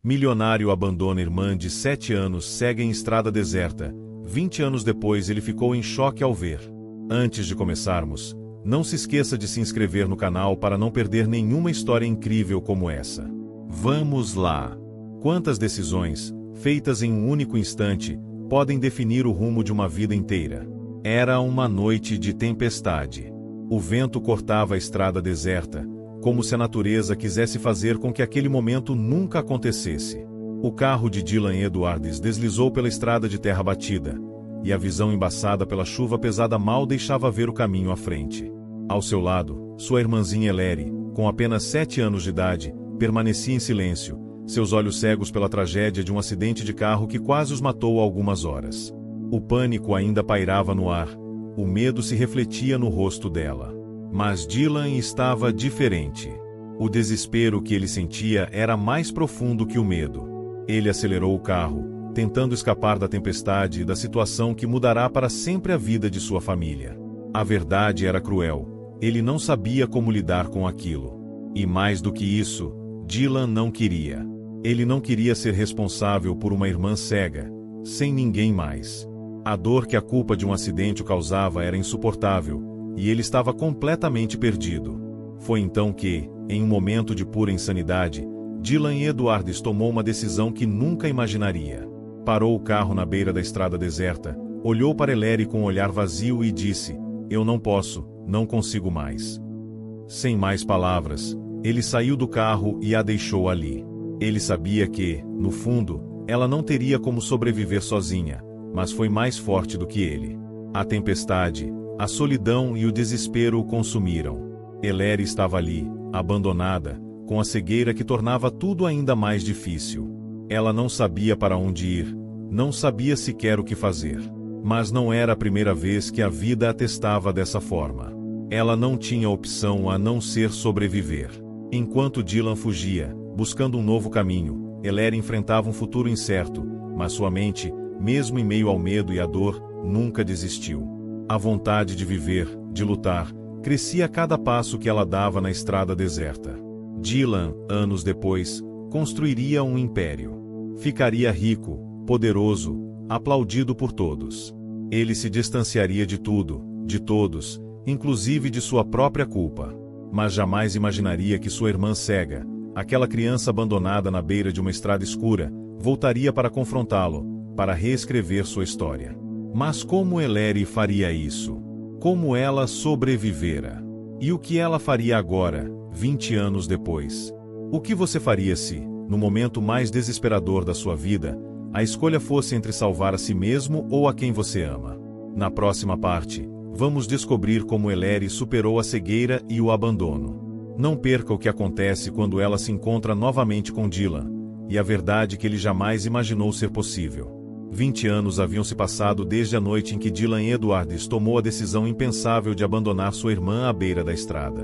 Milionário abandona irmã de 7 anos cega em estrada deserta. 20 anos depois ele ficou em choque ao ver. Antes de começarmos, não se esqueça de se inscrever no canal para não perder nenhuma história incrível como essa. Vamos lá! Quantas decisões, feitas em um único instante, podem definir o rumo de uma vida inteira? Era uma noite de tempestade. O vento cortava a estrada deserta, como se a natureza quisesse fazer com que aquele momento nunca acontecesse. O carro de Dylan Edwards deslizou pela estrada de terra batida, e a visão embaçada pela chuva pesada mal deixava ver o caminho à frente. Ao seu lado, sua irmãzinha Ellery, com apenas 7 anos de idade, permanecia em silêncio, seus olhos cegos pela tragédia de um acidente de carro que quase os matou há algumas horas. O pânico ainda pairava no ar, o medo se refletia no rosto dela. Mas Dylan estava diferente. O desespero que ele sentia era mais profundo que o medo. Ele acelerou o carro, tentando escapar da tempestade e da situação que mudará para sempre a vida de sua família. A verdade era cruel. Ele não sabia como lidar com aquilo. E mais do que isso, Dylan não queria. Ele não queria ser responsável por uma irmã cega, sem ninguém mais. A dor que a culpa de um acidente o causava era insuportável, e ele estava completamente perdido. Foi então que, em um momento de pura insanidade, Dylan Edwards tomou uma decisão que nunca imaginaria. Parou o carro na beira da estrada deserta, olhou para Ellery com um olhar vazio e disse: "Eu não posso, não consigo mais." Sem mais palavras, ele saiu do carro e a deixou ali. Ele sabia que, no fundo, ela não teria como sobreviver sozinha, mas foi mais forte do que ele. A tempestade, a solidão e o desespero o consumiram. Ellery estava ali, abandonada, com a cegueira que tornava tudo ainda mais difícil. Ela não sabia para onde ir, não sabia sequer o que fazer. Mas não era a primeira vez que a vida a testava dessa forma. Ela não tinha opção a não ser sobreviver. Enquanto Dylan fugia, buscando um novo caminho, Ellery enfrentava um futuro incerto, mas sua mente, mesmo em meio ao medo e à dor, nunca desistiu. A vontade de viver, de lutar, crescia a cada passo que ela dava na estrada deserta. Dylan, anos depois, construiria um império. Ficaria rico, poderoso, aplaudido por todos. Ele se distanciaria de tudo, de todos, inclusive de sua própria culpa. Mas jamais imaginaria que sua irmã cega, aquela criança abandonada na beira de uma estrada escura, voltaria para confrontá-lo, para reescrever sua história. Mas como Ellery faria isso? Como ela sobrevivera? E o que ela faria agora, 20 anos depois? O que você faria se, no momento mais desesperador da sua vida, a escolha fosse entre salvar a si mesmo ou a quem você ama? Na próxima parte, vamos descobrir como Ellery superou a cegueira e o abandono. Não perca o que acontece quando ela se encontra novamente com Dylan, e a verdade que ele jamais imaginou ser possível. 20 anos haviam se passado desde a noite em que Dylan Edwards tomou a decisão impensável de abandonar sua irmã à beira da estrada.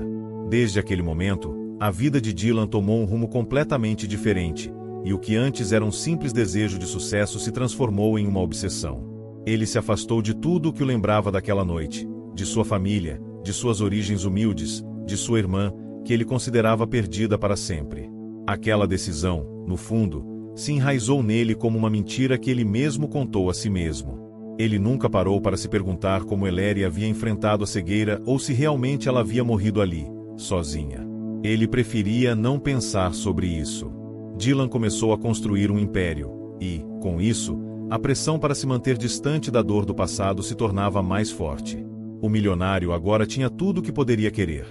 Desde aquele momento, a vida de Dylan tomou um rumo completamente diferente, e o que antes era um simples desejo de sucesso se transformou em uma obsessão. Ele se afastou de tudo o que o lembrava daquela noite, de sua família, de suas origens humildes, de sua irmã, que ele considerava perdida para sempre. Aquela decisão, no fundo, se enraizou nele como uma mentira que ele mesmo contou a si mesmo. Ele nunca parou para se perguntar como Ellery havia enfrentado a cegueira ou se realmente ela havia morrido ali, sozinha. Ele preferia não pensar sobre isso. Dylan começou a construir um império, e, com isso, a pressão para se manter distante da dor do passado se tornava mais forte. O milionário agora tinha tudo o que poderia querer: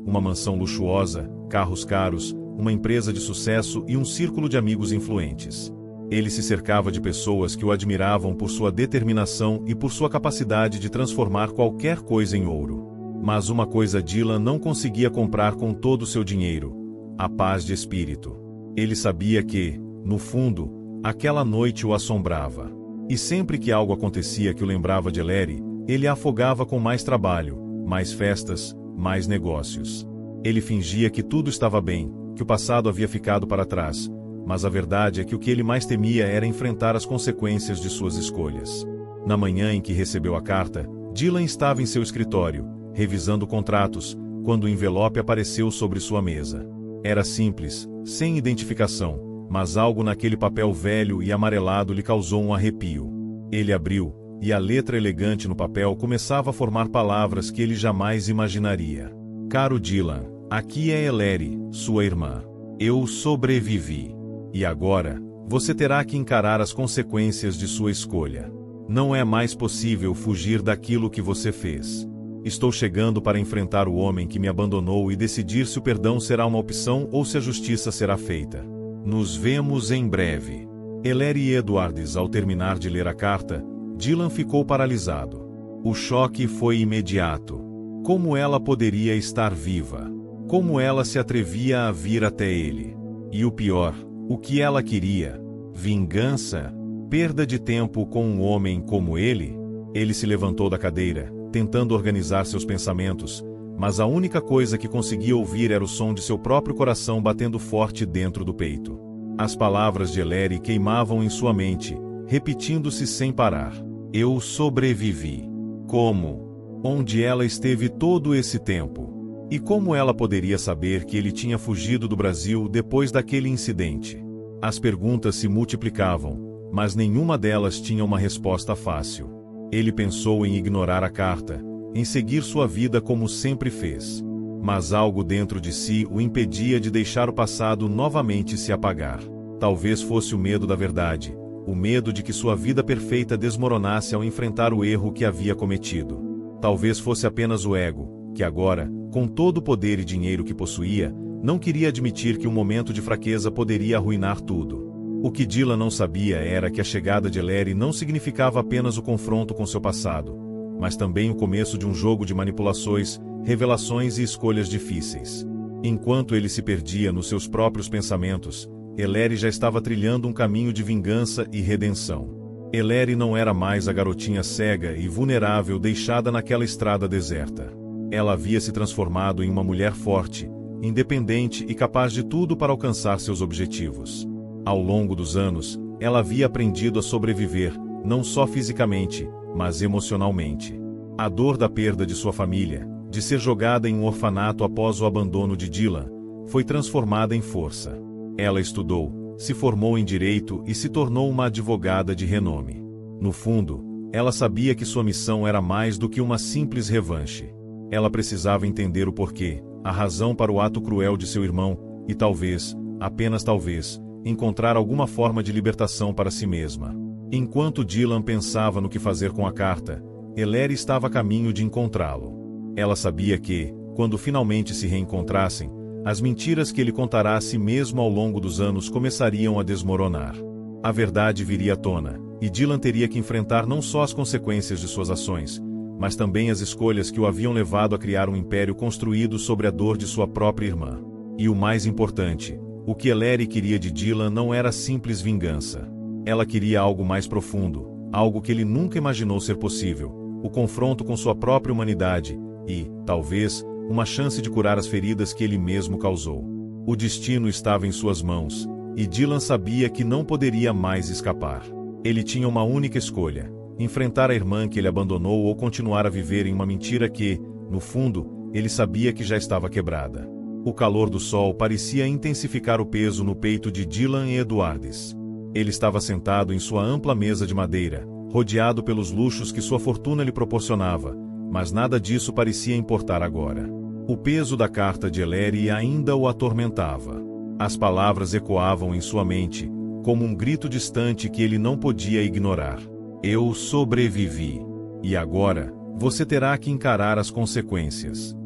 uma mansão luxuosa, carros caros, uma empresa de sucesso e um círculo de amigos influentes. Ele se cercava de pessoas que o admiravam por sua determinação e por sua capacidade de transformar qualquer coisa em ouro. Mas uma coisa Dylan não conseguia comprar com todo o seu dinheiro: a paz de espírito. Ele sabia que, no fundo, aquela noite o assombrava. E sempre que algo acontecia que o lembrava de Ellery, ele a afogava com mais trabalho, mais festas, mais negócios. Ele fingia que tudo estava bem, que o passado havia ficado para trás, mas a verdade é que o que ele mais temia era enfrentar as consequências de suas escolhas. Na manhã em que recebeu a carta, Dylan estava em seu escritório, revisando contratos, quando o envelope apareceu sobre sua mesa. Era simples, sem identificação, mas algo naquele papel velho e amarelado lhe causou um arrepio. Ele abriu, e a letra elegante no papel começava a formar palavras que ele jamais imaginaria. Caro Dylan, aqui é Ellery, sua irmã. Eu sobrevivi. E agora, você terá que encarar as consequências de sua escolha. Não é mais possível fugir daquilo que você fez. Estou chegando para enfrentar o homem que me abandonou e decidir se o perdão será uma opção ou se a justiça será feita. Nos vemos em breve. Ellery Edwards, ao terminar de ler a carta, Dylan ficou paralisado. O choque foi imediato. Como ela poderia estar viva? Como ela se atrevia a vir até ele? E o pior, o que ela queria? Vingança? Perda de tempo com um homem como ele? Ele se levantou da cadeira, tentando organizar seus pensamentos, mas a única coisa que conseguia ouvir era o som de seu próprio coração batendo forte dentro do peito. As palavras de Ellery queimavam em sua mente, repetindo-se sem parar. Eu sobrevivi. Como? Onde ela esteve todo esse tempo? E como ela poderia saber que ele tinha fugido do Brasil depois daquele incidente? As perguntas se multiplicavam, mas nenhuma delas tinha uma resposta fácil. Ele pensou em ignorar a carta, em seguir sua vida como sempre fez. Mas algo dentro de si o impedia de deixar o passado novamente se apagar. Talvez fosse o medo da verdade, o medo de que sua vida perfeita desmoronasse ao enfrentar o erro que havia cometido. Talvez fosse apenas o ego, que agora, com todo o poder e dinheiro que possuía, não queria admitir que um momento de fraqueza poderia arruinar tudo. O que Dylan não sabia era que a chegada de Ellery não significava apenas o confronto com seu passado, mas também o começo de um jogo de manipulações, revelações e escolhas difíceis. Enquanto ele se perdia nos seus próprios pensamentos, Ellery já estava trilhando um caminho de vingança e redenção. Ellery não era mais a garotinha cega e vulnerável deixada naquela estrada deserta. Ela havia se transformado em uma mulher forte, independente e capaz de tudo para alcançar seus objetivos. Ao longo dos anos, ela havia aprendido a sobreviver, não só fisicamente, mas emocionalmente. A dor da perda de sua família, de ser jogada em um orfanato após o abandono de Dylan, foi transformada em força. Ela estudou, se formou em direito e se tornou uma advogada de renome. No fundo, ela sabia que sua missão era mais do que uma simples revanche. Ela precisava entender o porquê, a razão para o ato cruel de seu irmão, e talvez, apenas talvez, encontrar alguma forma de libertação para si mesma. Enquanto Dylan pensava no que fazer com a carta, Ellery estava a caminho de encontrá-lo. Ela sabia que, quando finalmente se reencontrassem, as mentiras que ele contará a si mesmo ao longo dos anos começariam a desmoronar. A verdade viria à tona, e Dylan teria que enfrentar não só as consequências de suas ações, mas também as escolhas que o haviam levado a criar um império construído sobre a dor de sua própria irmã. E o mais importante, o que Ellery queria de Dylan não era simples vingança. Ela queria algo mais profundo, algo que ele nunca imaginou ser possível, o confronto com sua própria humanidade e, talvez, uma chance de curar as feridas que ele mesmo causou. O destino estava em suas mãos, e Dylan sabia que não poderia mais escapar. Ele tinha uma única escolha: enfrentar a irmã que ele abandonou ou continuar a viver em uma mentira que, no fundo, ele sabia que já estava quebrada. O calor do sol parecia intensificar o peso no peito de Dylan Edwards. Ele estava sentado em sua ampla mesa de madeira, rodeado pelos luxos que sua fortuna lhe proporcionava, mas nada disso parecia importar agora. O peso da carta de Ellery ainda o atormentava. As palavras ecoavam em sua mente, como um grito distante que ele não podia ignorar. Eu sobrevivi. E agora, você terá que encarar as consequências.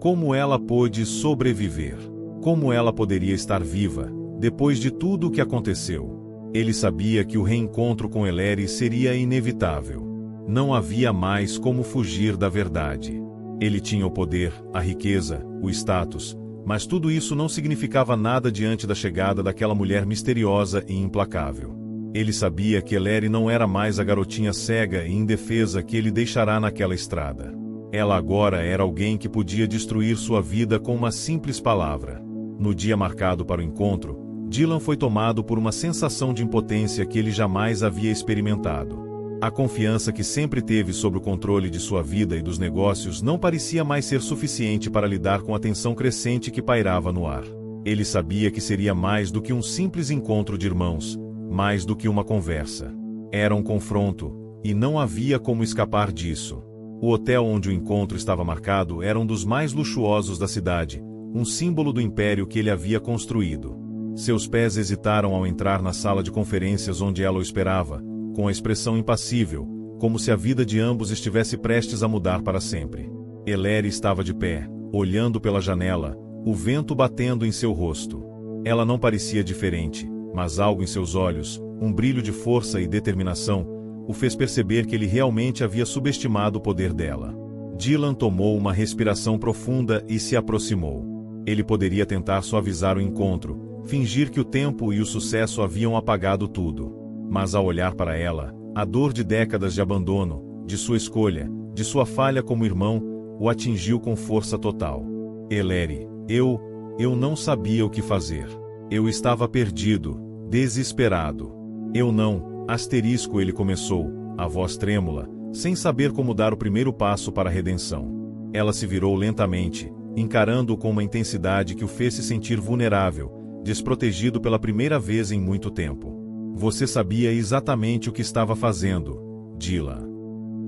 Como ela pôde sobreviver? Como ela poderia estar viva, depois de tudo o que aconteceu? Ele sabia que o reencontro com Ellery seria inevitável. Não havia mais como fugir da verdade. Ele tinha o poder, a riqueza, o status, mas tudo isso não significava nada diante da chegada daquela mulher misteriosa e implacável. Ele sabia que Ellery não era mais a garotinha cega e indefesa que ele deixará naquela estrada. Ela agora era alguém que podia destruir sua vida com uma simples palavra. No dia marcado para o encontro, Dylan foi tomado por uma sensação de impotência que ele jamais havia experimentado. A confiança que sempre teve sobre o controle de sua vida e dos negócios não parecia mais ser suficiente para lidar com a tensão crescente que pairava no ar. Ele sabia que seria mais do que um simples encontro de irmãos, mais do que uma conversa. Era um confronto, e não havia como escapar disso. O hotel onde o encontro estava marcado era um dos mais luxuosos da cidade, um símbolo do império que ele havia construído. Seus pés hesitaram ao entrar na sala de conferências onde ela o esperava, com a expressão impassível, como se a vida de ambos estivesse prestes a mudar para sempre. Ellery estava de pé, olhando pela janela, o vento batendo em seu rosto. Ela não parecia diferente, mas algo em seus olhos, um brilho de força e determinação, o fez perceber que ele realmente havia subestimado o poder dela. Dylan tomou uma respiração profunda e se aproximou. Ele poderia tentar suavizar o encontro, fingir que o tempo e o sucesso haviam apagado tudo. Mas ao olhar para ela, a dor de décadas de abandono, de sua escolha, de sua falha como irmão, o atingiu com força total. Ellery, eu não sabia o que fazer. Eu estava perdido, desesperado. Ele começou, a voz trêmula, sem saber como dar o primeiro passo para a redenção. Ela se virou lentamente, encarando-o com uma intensidade que o fez se sentir vulnerável, desprotegido pela primeira vez em muito tempo. Você sabia exatamente o que estava fazendo, Dylan.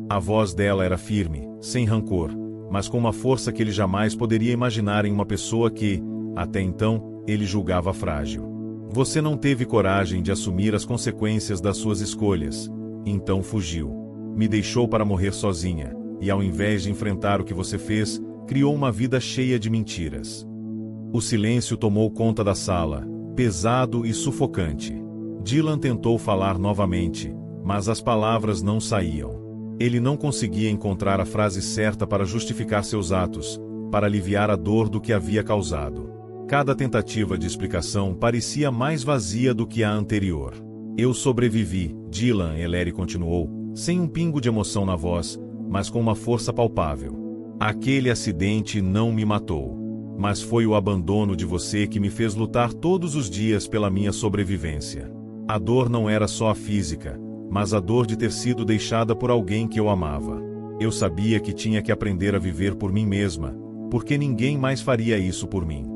A voz dela era firme, sem rancor, mas com uma força que ele jamais poderia imaginar em uma pessoa que, até então, ele julgava frágil. Você não teve coragem de assumir as consequências das suas escolhas, então fugiu. Me deixou para morrer sozinha, e ao invés de enfrentar o que você fez, criou uma vida cheia de mentiras. O silêncio tomou conta da sala, pesado e sufocante. Dylan tentou falar novamente, mas as palavras não saíam. Ele não conseguia encontrar a frase certa para justificar seus atos, para aliviar a dor do que havia causado. Cada tentativa de explicação parecia mais vazia do que a anterior. Eu sobrevivi, Dylan, Ellery continuou, sem um pingo de emoção na voz, mas com uma força palpável. Aquele acidente não me matou. Mas foi o abandono de você que me fez lutar todos os dias pela minha sobrevivência. A dor não era só a física, mas a dor de ter sido deixada por alguém que eu amava. Eu sabia que tinha que aprender a viver por mim mesma, porque ninguém mais faria isso por mim.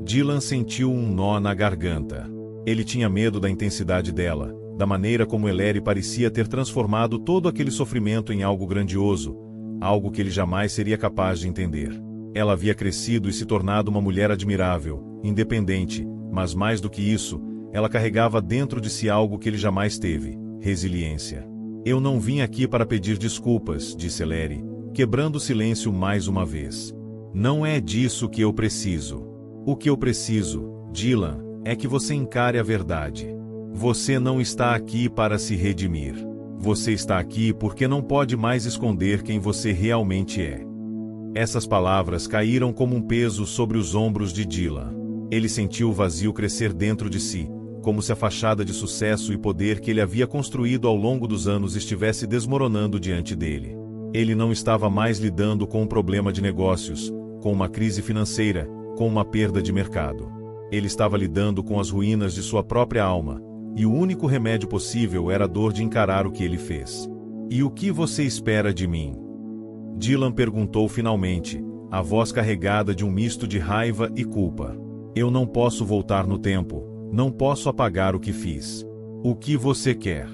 Dylan sentiu um nó na garganta. Ele tinha medo da intensidade dela, da maneira como Ellery parecia ter transformado todo aquele sofrimento em algo grandioso, algo que ele jamais seria capaz de entender. Ela havia crescido e se tornado uma mulher admirável, independente, mas mais do que isso, ela carregava dentro de si algo que ele jamais teve: resiliência. Eu não vim aqui para pedir desculpas, disse Ellery, quebrando o silêncio mais uma vez. Não é disso que eu preciso. O que eu preciso, Dylan, é que você encare a verdade. Você não está aqui para se redimir. Você está aqui porque não pode mais esconder quem você realmente é. Essas palavras caíram como um peso sobre os ombros de Dylan. Ele sentiu o vazio crescer dentro de si, como se a fachada de sucesso e poder que ele havia construído ao longo dos anos estivesse desmoronando diante dele. Ele não estava mais lidando com um problema de negócios, com uma crise financeira, com uma perda de mercado. Ele estava lidando com as ruínas de sua própria alma, e o único remédio possível era a dor de encarar o que ele fez. E o que você espera de mim? Dylan perguntou finalmente, a voz carregada de um misto de raiva e culpa. Eu não posso voltar no tempo, não posso apagar o que fiz. O que você quer?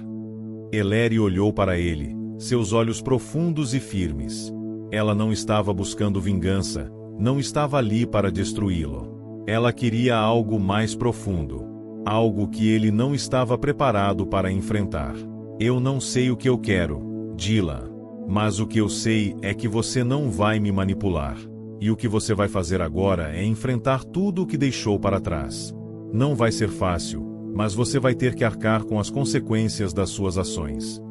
Ellery olhou para ele, seus olhos profundos e firmes. Ela não estava buscando vingança, não estava ali para destruí-lo. Ela queria algo mais profundo, algo que ele não estava preparado para enfrentar. Eu não sei o que eu quero, Dylan. Mas o que eu sei é que você não vai me manipular. E o que você vai fazer agora é enfrentar tudo o que deixou para trás. Não vai ser fácil, mas você vai ter que arcar com as consequências das suas ações.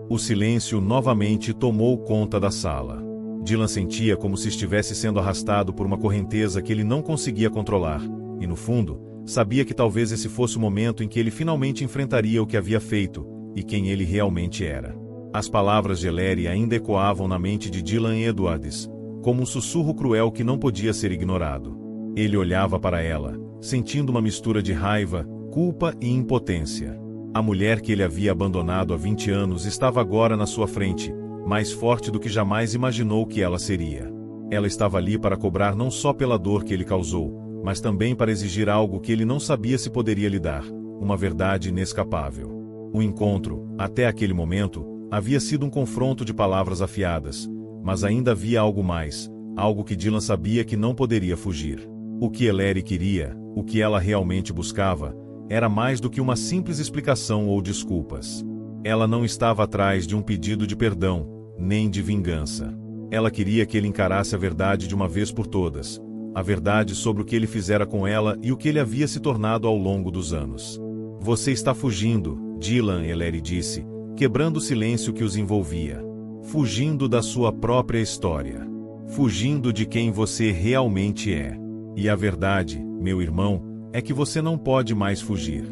O silêncio novamente tomou conta da sala. Dylan sentia como se estivesse sendo arrastado por uma correnteza que ele não conseguia controlar, e no fundo, sabia que talvez esse fosse o momento em que ele finalmente enfrentaria o que havia feito, e quem ele realmente era. As palavras de Ellery ainda ecoavam na mente de Dylan Edwards, como um sussurro cruel que não podia ser ignorado. Ele olhava para ela, sentindo uma mistura de raiva, culpa e impotência. A mulher que ele havia abandonado há 20 anos estava agora na sua frente, mais forte do que jamais imaginou que ela seria. Ela estava ali para cobrar não só pela dor que ele causou, mas também para exigir algo que ele não sabia se poderia lhe dar, uma verdade inescapável. O encontro, até aquele momento, havia sido um confronto de palavras afiadas, mas ainda havia algo mais, algo que Dylan sabia que não poderia fugir. O que Ellery queria, o que ela realmente buscava, era mais do que uma simples explicação ou desculpas. Ela não estava atrás de um pedido de perdão, nem de vingança. Ela queria que ele encarasse a verdade de uma vez por todas, a verdade sobre o que ele fizera com ela e o que ele havia se tornado ao longo dos anos. Você está fugindo, Dylan, Ellery disse, quebrando o silêncio que os envolvia. Fugindo da sua própria história. Fugindo de quem você realmente é. E a verdade, meu irmão, é que você não pode mais fugir.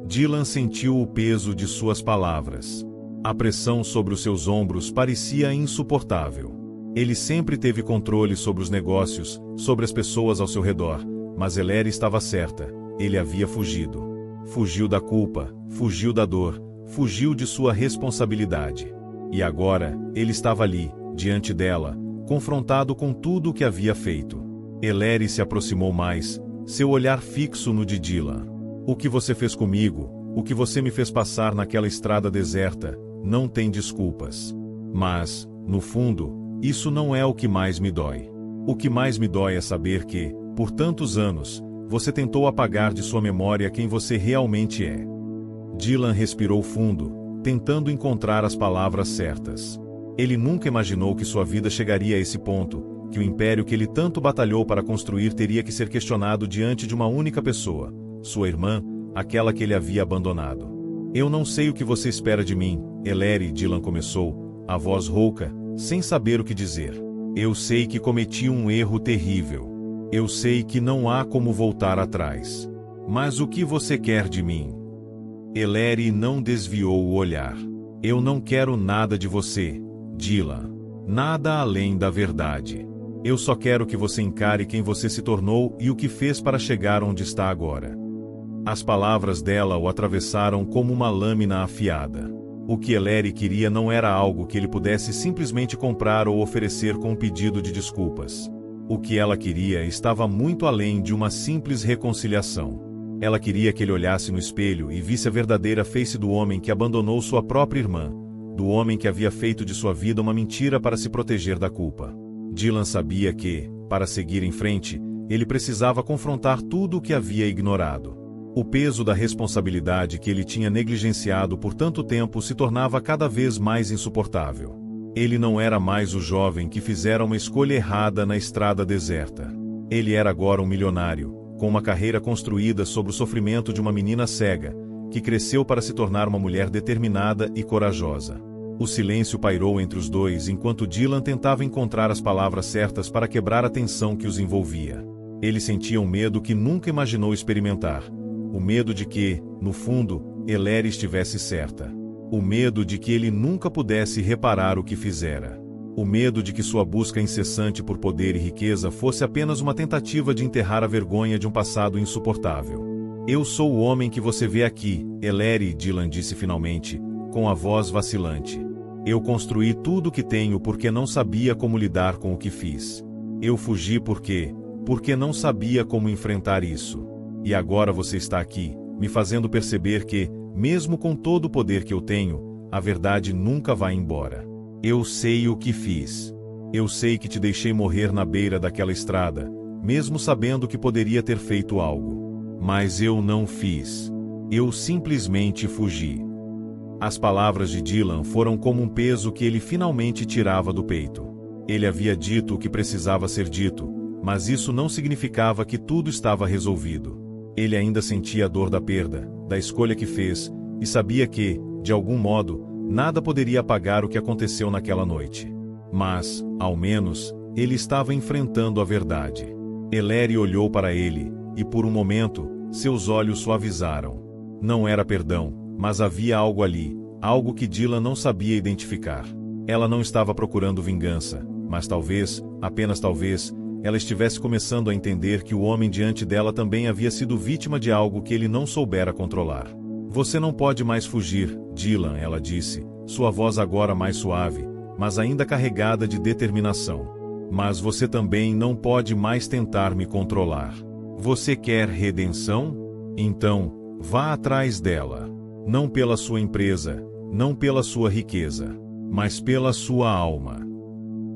Dylan sentiu o peso de suas palavras. A pressão sobre os seus ombros parecia insuportável. Ele sempre teve controle sobre os negócios, sobre as pessoas ao seu redor, mas Ellery estava certa, ele havia fugido. Fugiu da culpa, fugiu da dor, fugiu de sua responsabilidade. E agora, ele estava ali, diante dela, confrontado com tudo o que havia feito. Ellery se aproximou mais, seu olhar fixo no de Dylan. O que você fez comigo, o que você me fez passar naquela estrada deserta, não tem desculpas. Mas, no fundo, isso não é o que mais me dói. O que mais me dói é saber que, por tantos anos, você tentou apagar de sua memória quem você realmente é. Dylan respirou fundo, tentando encontrar as palavras certas. Ele nunca imaginou que sua vida chegaria a esse ponto, que o império que ele tanto batalhou para construir teria que ser questionado diante de uma única pessoa, sua irmã, aquela que ele havia abandonado. Eu não sei o que você espera de mim, Ellery, Dylan começou, a voz rouca, sem saber o que dizer. Eu sei que cometi um erro terrível. Eu sei que não há como voltar atrás. Mas o que você quer de mim? Ellery não desviou o olhar. Eu não quero nada de você, Dylan. Nada além da verdade. Eu só quero que você encare quem você se tornou e o que fez para chegar onde está agora. As palavras dela o atravessaram como uma lâmina afiada. O que Ellery queria não era algo que ele pudesse simplesmente comprar ou oferecer com um pedido de desculpas. O que ela queria estava muito além de uma simples reconciliação. Ela queria que ele olhasse no espelho e visse a verdadeira face do homem que abandonou sua própria irmã, do homem que havia feito de sua vida uma mentira para se proteger da culpa. Dylan sabia que, para seguir em frente, ele precisava confrontar tudo o que havia ignorado. O peso da responsabilidade que ele tinha negligenciado por tanto tempo se tornava cada vez mais insuportável. Ele não era mais o jovem que fizera uma escolha errada na estrada deserta. Ele era agora um milionário, com uma carreira construída sobre o sofrimento de uma menina cega, que cresceu para se tornar uma mulher determinada e corajosa. O silêncio pairou entre os dois enquanto Dylan tentava encontrar as palavras certas para quebrar a tensão que os envolvia. Ele sentia um medo que nunca imaginou experimentar. O medo de que, no fundo, Ellery estivesse certa. O medo de que ele nunca pudesse reparar o que fizera. O medo de que sua busca incessante por poder e riqueza fosse apenas uma tentativa de enterrar a vergonha de um passado insuportável. Eu sou o homem que você vê aqui, Ellery, Dylan disse finalmente, com a voz vacilante. Eu construí tudo o que tenho porque não sabia como lidar com o que fiz. Eu fugi porque não sabia como enfrentar isso. E agora você está aqui, me fazendo perceber que, mesmo com todo o poder que eu tenho, a verdade nunca vai embora. Eu sei o que fiz. Eu sei que te deixei morrer na beira daquela estrada, mesmo sabendo que poderia ter feito algo. Mas eu não fiz. Eu simplesmente fugi. As palavras de Dylan foram como um peso que ele finalmente tirava do peito. Ele havia dito o que precisava ser dito, mas isso não significava que tudo estava resolvido. Ele ainda sentia a dor da perda, da escolha que fez, e sabia que, de algum modo, nada poderia apagar o que aconteceu naquela noite. Mas, ao menos, ele estava enfrentando a verdade. Ellery olhou para ele, e por um momento, seus olhos suavizaram. Não era perdão, mas havia algo ali, algo que Dylan não sabia identificar. Ela não estava procurando vingança, mas talvez, apenas talvez, ela estivesse começando a entender que o homem diante dela também havia sido vítima de algo que ele não soubera controlar. Você não pode mais fugir, Dylan, ela disse, sua voz agora mais suave, mas ainda carregada de determinação. Mas você também não pode mais tentar me controlar. Você quer redenção? Então, vá atrás dela. Não pela sua empresa, não pela sua riqueza, mas pela sua alma.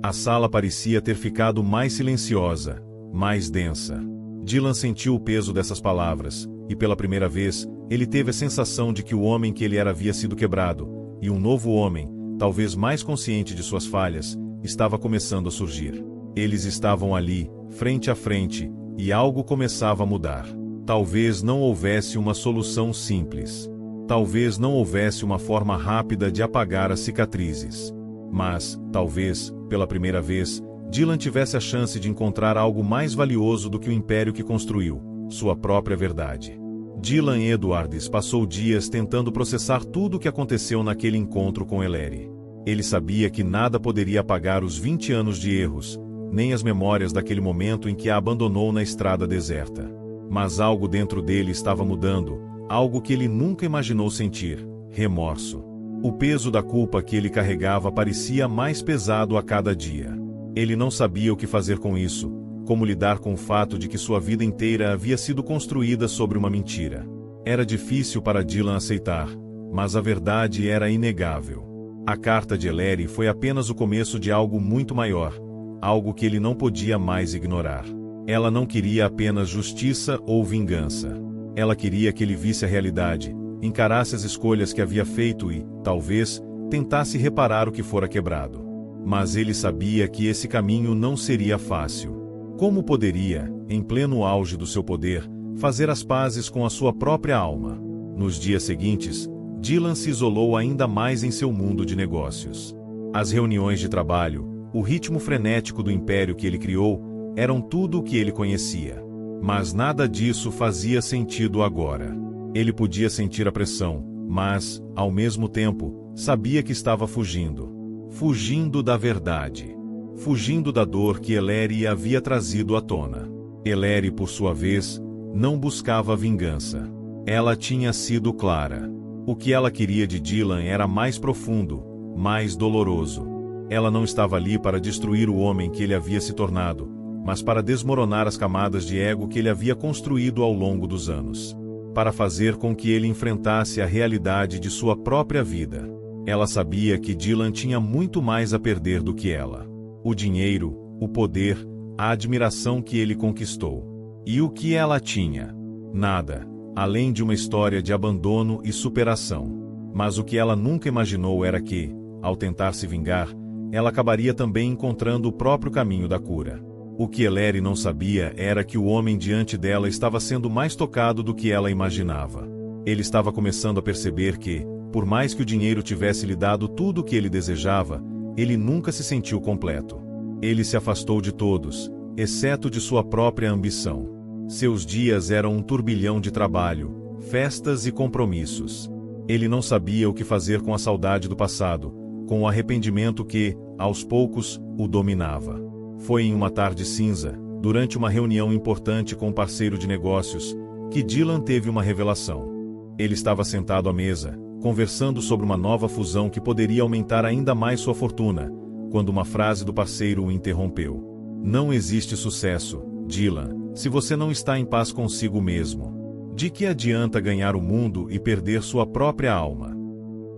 A sala parecia ter ficado mais silenciosa, mais densa. Dylan sentiu o peso dessas palavras, e pela primeira vez, ele teve a sensação de que o homem que ele era havia sido quebrado, e um novo homem, talvez mais consciente de suas falhas, estava começando a surgir. Eles estavam ali, frente a frente, e algo começava a mudar. Talvez não houvesse uma solução simples. Talvez não houvesse uma forma rápida de apagar as cicatrizes. Mas, talvez, pela primeira vez, Dylan tivesse a chance de encontrar algo mais valioso do que o império que construiu, sua própria verdade. Dylan Edwards passou dias tentando processar tudo o que aconteceu naquele encontro com Ellery. Ele sabia que nada poderia apagar os 20 anos de erros, nem as memórias daquele momento em que a abandonou na estrada deserta. Mas algo dentro dele estava mudando, algo que ele nunca imaginou sentir: remorso. O peso da culpa que ele carregava parecia mais pesado a cada dia. Ele não sabia o que fazer com isso, como lidar com o fato de que sua vida inteira havia sido construída sobre uma mentira. Era difícil para Dylan aceitar, mas a verdade era inegável. A carta de Ellery foi apenas o começo de algo muito maior, algo que ele não podia mais ignorar. Ela não queria apenas justiça ou vingança. Ela queria que ele visse a realidade, encarasse as escolhas que havia feito e, talvez, tentasse reparar o que fora quebrado. Mas ele sabia que esse caminho não seria fácil. Como poderia, em pleno auge do seu poder, fazer as pazes com a sua própria alma? Nos dias seguintes, Dylan se isolou ainda mais em seu mundo de negócios. As reuniões de trabalho, o ritmo frenético do império que ele criou, eram tudo o que ele conhecia. Mas nada disso fazia sentido agora. Ele podia sentir a pressão, mas, ao mesmo tempo, sabia que estava fugindo. Fugindo da verdade. Fugindo da dor que Ellery havia trazido à tona. Ellery, por sua vez, não buscava vingança. Ela tinha sido clara. O que ela queria de Dylan era mais profundo, mais doloroso. Ela não estava ali para destruir o homem que ele havia se tornado, mas para desmoronar as camadas de ego que ele havia construído ao longo dos anos. Para fazer com que ele enfrentasse a realidade de sua própria vida. Ela sabia que Dylan tinha muito mais a perder do que ela. O dinheiro, o poder, a admiração que ele conquistou. E o que ela tinha? Nada, além de uma história de abandono e superação. Mas o que ela nunca imaginou era que, ao tentar se vingar, ela acabaria também encontrando o próprio caminho da cura. O que Ellery não sabia era que o homem diante dela estava sendo mais tocado do que ela imaginava. Ele estava começando a perceber que, por mais que o dinheiro tivesse lhe dado tudo o que ele desejava, ele nunca se sentiu completo. Ele se afastou de todos, exceto de sua própria ambição. Seus dias eram um turbilhão de trabalho, festas e compromissos. Ele não sabia o que fazer com a saudade do passado, com o arrependimento que, aos poucos, o dominava. Foi em uma tarde cinza, durante uma reunião importante com um parceiro de negócios, que Dylan teve uma revelação. Ele estava sentado à mesa, conversando sobre uma nova fusão que poderia aumentar ainda mais sua fortuna, quando uma frase do parceiro o interrompeu. Não existe sucesso, Dylan, se você não está em paz consigo mesmo. De que adianta ganhar o mundo e perder sua própria alma?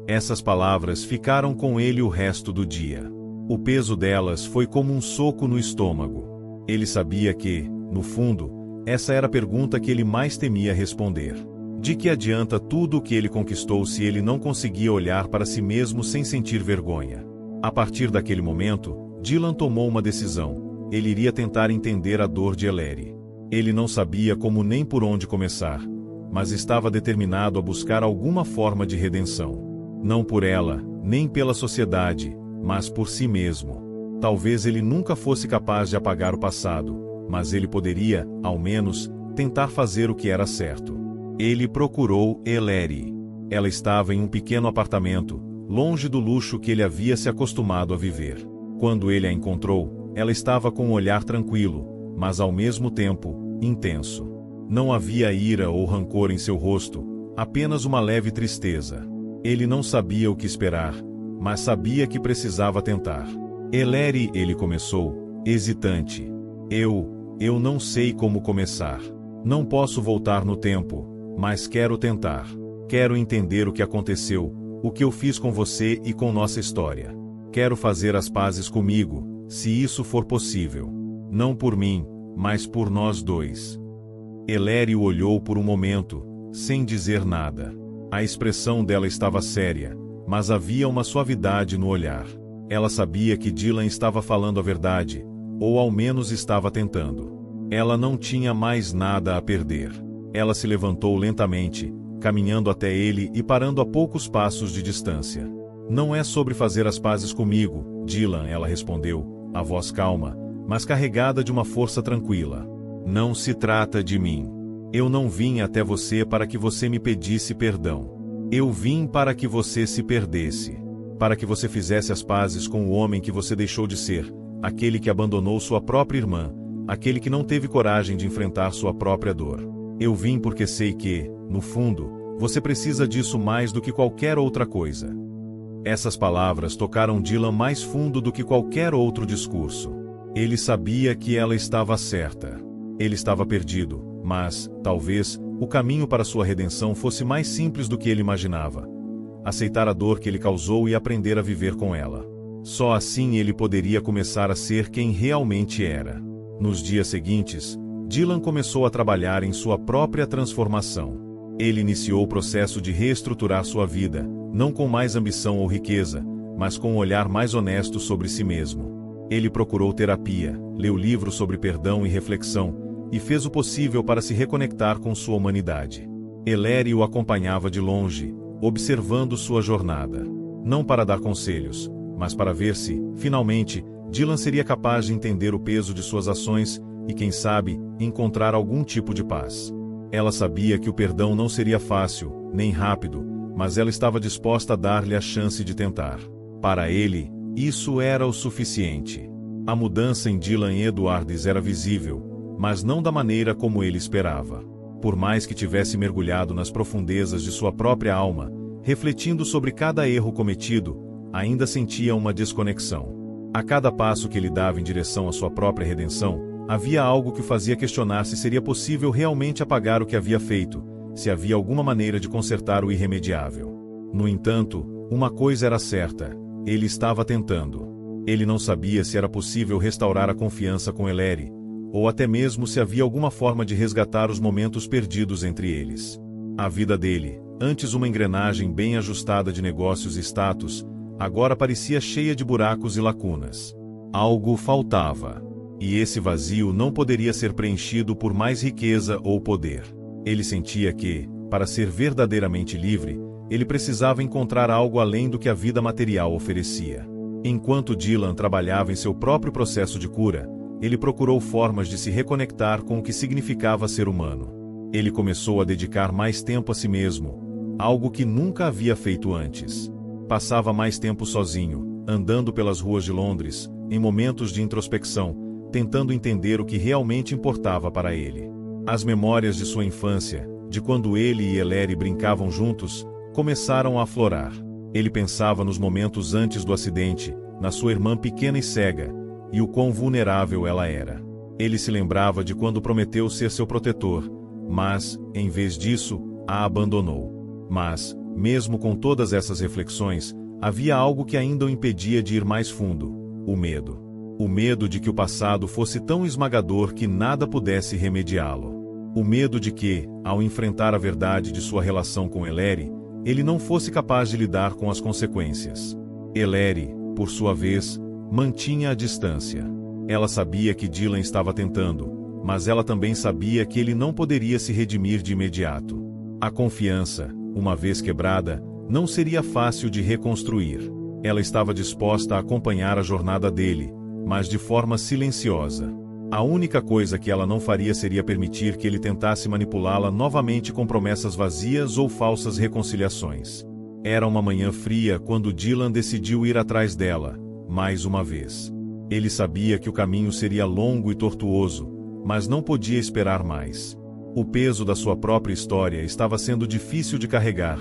Essas palavras ficaram com ele o resto do dia. O peso delas foi como um soco no estômago. Ele sabia que, no fundo, essa era a pergunta que ele mais temia responder. De que adianta tudo o que ele conquistou se ele não conseguia olhar para si mesmo sem sentir vergonha? A partir daquele momento, Dylan tomou uma decisão. Ele iria tentar entender a dor de Ellery. Ele não sabia como nem por onde começar, mas estava determinado a buscar alguma forma de redenção. Não por ela, nem pela sociedade, mas por si mesmo. Talvez ele nunca fosse capaz de apagar o passado, mas ele poderia, ao menos, tentar fazer o que era certo. Ele procurou Ellery. Ela estava em um pequeno apartamento, longe do luxo que ele havia se acostumado a viver. Quando ele a encontrou, ela estava com um olhar tranquilo, mas ao mesmo tempo, intenso. Não havia ira ou rancor em seu rosto, apenas uma leve tristeza. Ele não sabia o que esperar, mas sabia que precisava tentar. Ellery, ele começou, hesitante. Eu não sei como começar. Não posso voltar no tempo, mas quero tentar. Quero entender o que aconteceu, o que eu fiz com você e com nossa história. Quero fazer as pazes comigo, se isso for possível. Não por mim, mas por nós dois. Ellery o olhou por um momento, sem dizer nada. A expressão dela estava séria, mas havia uma suavidade no olhar. Ela sabia que Dylan estava falando a verdade, ou ao menos estava tentando. Ela não tinha mais nada a perder. Ela se levantou lentamente, caminhando até ele e parando a poucos passos de distância. Não é sobre fazer as pazes comigo, Dylan, ela respondeu, a voz calma, mas carregada de uma força tranquila. Não se trata de mim. Eu não vim até você para que você me pedisse perdão. Eu vim para que você se perdesse. Para que você fizesse as pazes com o homem que você deixou de ser, aquele que abandonou sua própria irmã, aquele que não teve coragem de enfrentar sua própria dor. Eu vim porque sei que, no fundo, você precisa disso mais do que qualquer outra coisa. Essas palavras tocaram Dylan mais fundo do que qualquer outro discurso. Ele sabia que ela estava certa. Ele estava perdido, mas, talvez, o caminho para sua redenção fosse mais simples do que ele imaginava. Aceitar a dor que ele causou e aprender a viver com ela. Só assim ele poderia começar a ser quem realmente era. Nos dias seguintes, Dylan começou a trabalhar em sua própria transformação. Ele iniciou o processo de reestruturar sua vida, não com mais ambição ou riqueza, mas com um olhar mais honesto sobre si mesmo. Ele procurou terapia, leu livros sobre perdão e reflexão, e fez o possível para se reconectar com sua humanidade. Ellery o acompanhava de longe, observando sua jornada. Não para dar conselhos, mas para ver se, finalmente, Dylan seria capaz de entender o peso de suas ações e, quem sabe, encontrar algum tipo de paz. Ela sabia que o perdão não seria fácil, nem rápido, mas ela estava disposta a dar-lhe a chance de tentar. Para ele, isso era o suficiente. A mudança em Dylan Edwards era visível, mas não da maneira como ele esperava. Por mais que tivesse mergulhado nas profundezas de sua própria alma, refletindo sobre cada erro cometido, ainda sentia uma desconexão. A cada passo que ele dava em direção à sua própria redenção, havia algo que o fazia questionar se seria possível realmente apagar o que havia feito, se havia alguma maneira de consertar o irremediável. No entanto, uma coisa era certa, ele estava tentando. Ele não sabia se era possível restaurar a confiança com Ellery, ou até mesmo se havia alguma forma de resgatar os momentos perdidos entre eles. A vida dele, antes uma engrenagem bem ajustada de negócios e status, agora parecia cheia de buracos e lacunas. Algo faltava. E esse vazio não poderia ser preenchido por mais riqueza ou poder. Ele sentia que, para ser verdadeiramente livre, ele precisava encontrar algo além do que a vida material oferecia. Enquanto Dylan trabalhava em seu próprio processo de cura, ele procurou formas de se reconectar com o que significava ser humano. Ele começou a dedicar mais tempo a si mesmo, algo que nunca havia feito antes. Passava mais tempo sozinho, andando pelas ruas de Londres, em momentos de introspecção, tentando entender o que realmente importava para ele. As memórias de sua infância, de quando ele e Ellery brincavam juntos, começaram a aflorar. Ele pensava nos momentos antes do acidente, na sua irmã pequena e cega, e o quão vulnerável ela era. Ele se lembrava de quando prometeu ser seu protetor, mas, em vez disso, a abandonou. Mas, mesmo com todas essas reflexões, havia algo que ainda o impedia de ir mais fundo: o medo. O medo de que o passado fosse tão esmagador que nada pudesse remediá-lo. O medo de que, ao enfrentar a verdade de sua relação com Ellery, ele não fosse capaz de lidar com as consequências. Ellery, por sua vez, mantinha a distância. Ela sabia que Dylan estava tentando, mas ela também sabia que ele não poderia se redimir de imediato. A confiança, uma vez quebrada, não seria fácil de reconstruir. Ela estava disposta a acompanhar a jornada dele, mas de forma silenciosa. A única coisa que ela não faria seria permitir que ele tentasse manipulá-la novamente com promessas vazias ou falsas reconciliações. Era uma manhã fria quando Dylan decidiu ir atrás dela, mais uma vez. Ele sabia que o caminho seria longo e tortuoso, mas não podia esperar mais. O peso da sua própria história estava sendo difícil de carregar,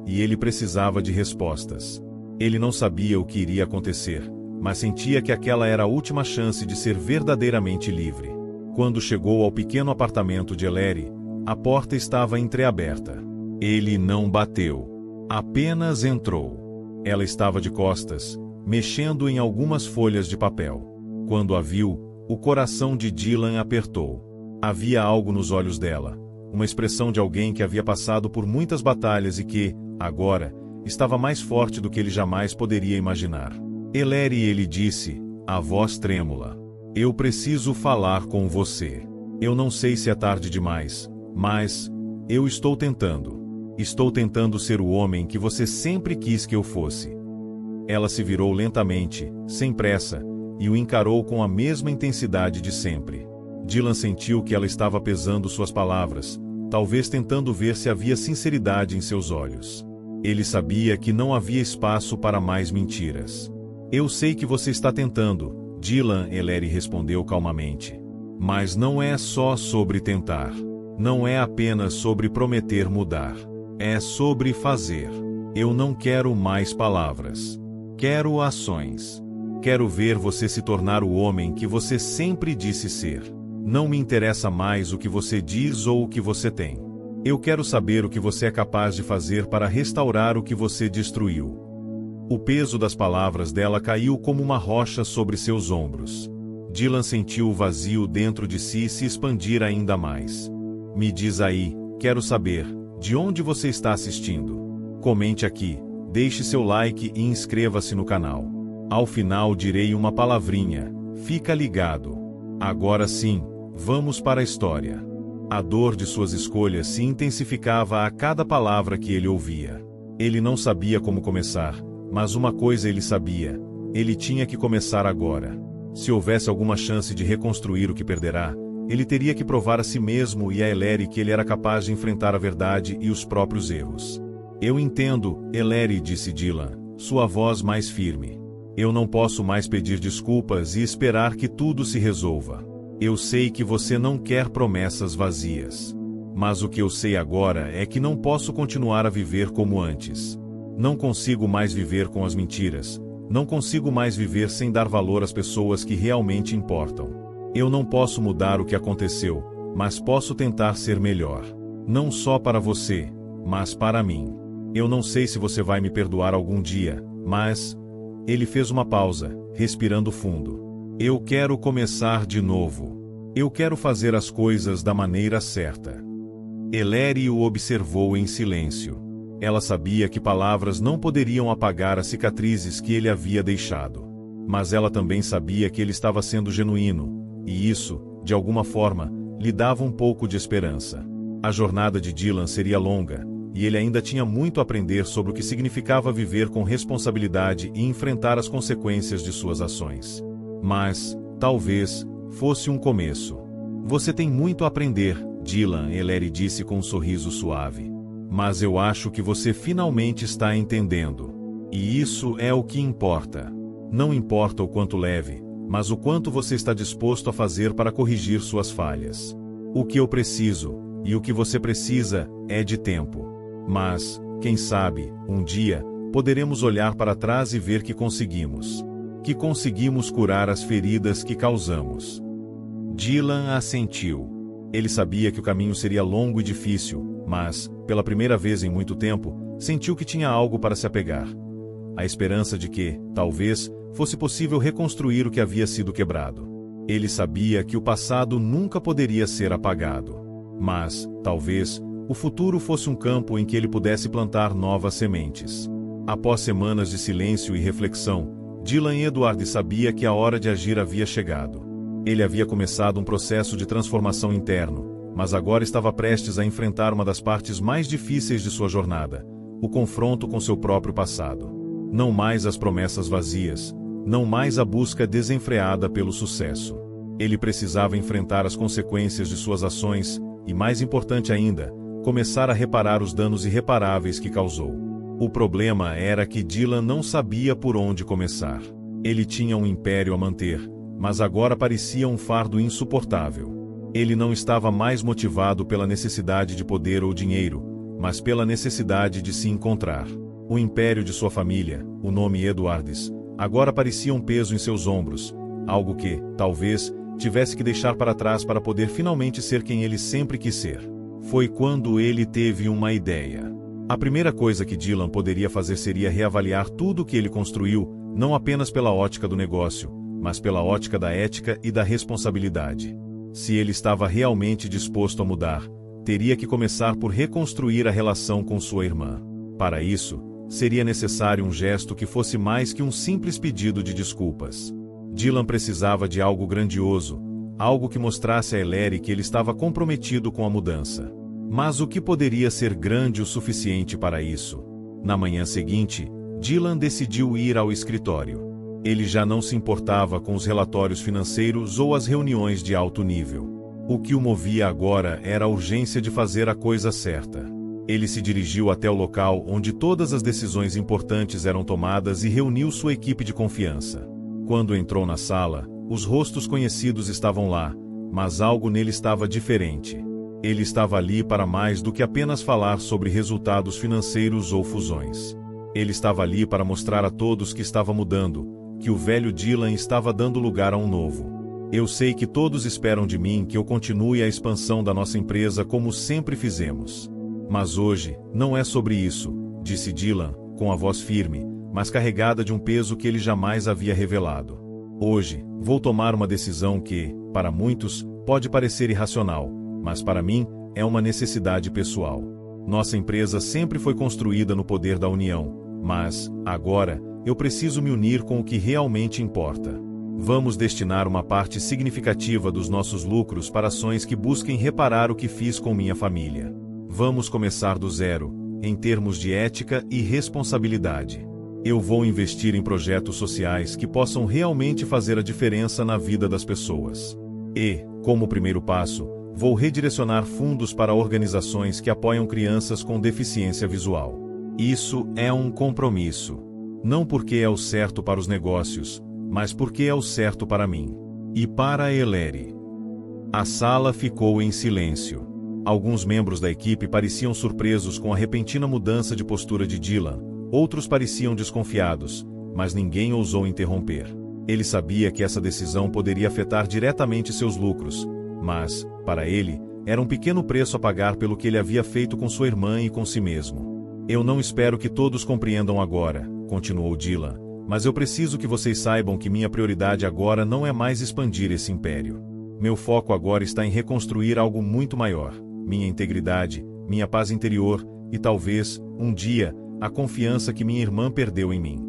e ele precisava de respostas. Ele não sabia o que iria acontecer, mas sentia que aquela era a última chance de ser verdadeiramente livre. Quando chegou ao pequeno apartamento de Ellery, a porta estava entreaberta. Ele não bateu. Apenas entrou. Ela estava de costas, mexendo em algumas folhas de papel. Quando a viu, o coração de Dylan apertou. Havia algo nos olhos dela, uma expressão de alguém que havia passado por muitas batalhas e que, agora, estava mais forte do que ele jamais poderia imaginar. Ellery, ele disse, a voz trêmula. Eu preciso falar com você. Eu não sei se é tarde demais, mas eu estou tentando. Estou tentando ser o homem que você sempre quis que eu fosse. Ela se virou lentamente, sem pressa, e o encarou com a mesma intensidade de sempre. Dylan sentiu que ela estava pesando suas palavras, talvez tentando ver se havia sinceridade em seus olhos. Ele sabia que não havia espaço para mais mentiras. Eu sei que você está tentando, Dylan, Ellery respondeu calmamente. Mas não é só sobre tentar. Não é apenas sobre prometer mudar. É sobre fazer. Eu não quero mais palavras. Quero ações. Quero ver você se tornar o homem que você sempre disse ser. Não me interessa mais o que você diz ou o que você tem. Eu quero saber o que você é capaz de fazer para restaurar o que você destruiu. O peso das palavras dela caiu como uma rocha sobre seus ombros. Dylan sentiu o vazio dentro de si se expandir ainda mais. Me diz aí, quero saber, de onde você está assistindo? Comente aqui, deixe seu like e inscreva-se no canal. Ao final direi uma palavrinha, fica ligado. Agora sim, vamos para a história. A dor de suas escolhas se intensificava a cada palavra que ele ouvia. Ele não sabia como começar, mas uma coisa ele sabia, ele tinha que começar agora. Se houvesse alguma chance de reconstruir o que perderá, ele teria que provar a si mesmo e a Ellery que ele era capaz de enfrentar a verdade e os próprios erros. Eu entendo, Ellery, disse Dylan, sua voz mais firme. Eu não posso mais pedir desculpas e esperar que tudo se resolva. Eu sei que você não quer promessas vazias. Mas o que eu sei agora é que não posso continuar a viver como antes. Não consigo mais viver com as mentiras. Não consigo mais viver sem dar valor às pessoas que realmente importam. Eu não posso mudar o que aconteceu, mas posso tentar ser melhor. Não só para você, mas para mim. Eu não sei se você vai me perdoar algum dia, mas... Ele fez uma pausa, respirando fundo. Eu quero começar de novo. Eu quero fazer as coisas da maneira certa. Ellery o observou em silêncio. Ela sabia que palavras não poderiam apagar as cicatrizes que ele havia deixado. Mas ela também sabia que ele estava sendo genuíno, e isso, de alguma forma, lhe dava um pouco de esperança. A jornada de Dylan seria longa, e ele ainda tinha muito a aprender sobre o que significava viver com responsabilidade e enfrentar as consequências de suas ações. Mas, talvez, fosse um começo. Você tem muito a aprender, Dylan, Ellery disse com um sorriso suave. Mas eu acho que você finalmente está entendendo. E isso é o que importa. Não importa o quanto leve, mas o quanto você está disposto a fazer para corrigir suas falhas. O que eu preciso, e o que você precisa, é de tempo. Mas, quem sabe, um dia, poderemos olhar para trás e ver que conseguimos. Que conseguimos curar as feridas que causamos. Dylan assentiu. Ele sabia que o caminho seria longo e difícil, mas, pela primeira vez em muito tempo, sentiu que tinha algo para se apegar. A esperança de que, talvez, fosse possível reconstruir o que havia sido quebrado. Ele sabia que o passado nunca poderia ser apagado. Mas, talvez, o futuro fosse um campo em que ele pudesse plantar novas sementes. Após semanas de silêncio e reflexão, Dylan Edward sabia que a hora de agir havia chegado. Ele havia começado um processo de transformação interno, mas agora estava prestes a enfrentar uma das partes mais difíceis de sua jornada, o confronto com seu próprio passado. Não mais as promessas vazias, não mais a busca desenfreada pelo sucesso. Ele precisava enfrentar as consequências de suas ações e, mais importante ainda, começar a reparar os danos irreparáveis que causou. O problema era que Dylan não sabia por onde começar. Ele tinha um império a manter, mas agora parecia um fardo insuportável. Ele não estava mais motivado pela necessidade de poder ou dinheiro, mas pela necessidade de se encontrar. O império de sua família, o nome Edwards, agora parecia um peso em seus ombros, algo que, talvez, tivesse que deixar para trás para poder finalmente ser quem ele sempre quis ser. Foi quando ele teve uma ideia. A primeira coisa que Dylan poderia fazer seria reavaliar tudo o que ele construiu, não apenas pela ótica do negócio, mas pela ótica da ética e da responsabilidade. Se ele estava realmente disposto a mudar, teria que começar por reconstruir a relação com sua irmã. Para isso, seria necessário um gesto que fosse mais que um simples pedido de desculpas. Dylan precisava de algo grandioso, algo que mostrasse a Ellery que ele estava comprometido com a mudança. Mas o que poderia ser grande o suficiente para isso? Na manhã seguinte, Dylan decidiu ir ao escritório. Ele já não se importava com os relatórios financeiros ou as reuniões de alto nível. O que o movia agora era a urgência de fazer a coisa certa. Ele se dirigiu até o local onde todas as decisões importantes eram tomadas e reuniu sua equipe de confiança. Quando entrou na sala, os rostos conhecidos estavam lá, mas algo nele estava diferente. Ele estava ali para mais do que apenas falar sobre resultados financeiros ou fusões. Ele estava ali para mostrar a todos que estava mudando, que o velho Dylan estava dando lugar a um novo. Eu sei que todos esperam de mim que eu continue a expansão da nossa empresa como sempre fizemos. Mas hoje, não é sobre isso, disse Dylan, com a voz firme, mas carregada de um peso que ele jamais havia revelado. Hoje, vou tomar uma decisão que, para muitos, pode parecer irracional, mas para mim, é uma necessidade pessoal. Nossa empresa sempre foi construída no poder da união, mas, agora, eu preciso me unir com o que realmente importa. Vamos destinar uma parte significativa dos nossos lucros para ações que busquem reparar o que fiz com minha família. Vamos começar do zero, em termos de ética e responsabilidade. Eu vou investir em projetos sociais que possam realmente fazer a diferença na vida das pessoas. E, como primeiro passo, vou redirecionar fundos para organizações que apoiam crianças com deficiência visual. Isso é um compromisso. Não porque é o certo para os negócios, mas porque é o certo para mim. E para a Ellery. A sala ficou em silêncio. Alguns membros da equipe pareciam surpresos com a repentina mudança de postura de Dylan, outros pareciam desconfiados, mas ninguém ousou interromper. Ele sabia que essa decisão poderia afetar diretamente seus lucros, mas, para ele, era um pequeno preço a pagar pelo que ele havia feito com sua irmã e com si mesmo. Eu não espero que todos compreendam agora, continuou Dylan, mas eu preciso que vocês saibam que minha prioridade agora não é mais expandir esse império. Meu foco agora está em reconstruir algo muito maior, minha integridade, minha paz interior e talvez, um dia, a confiança que minha irmã perdeu em mim.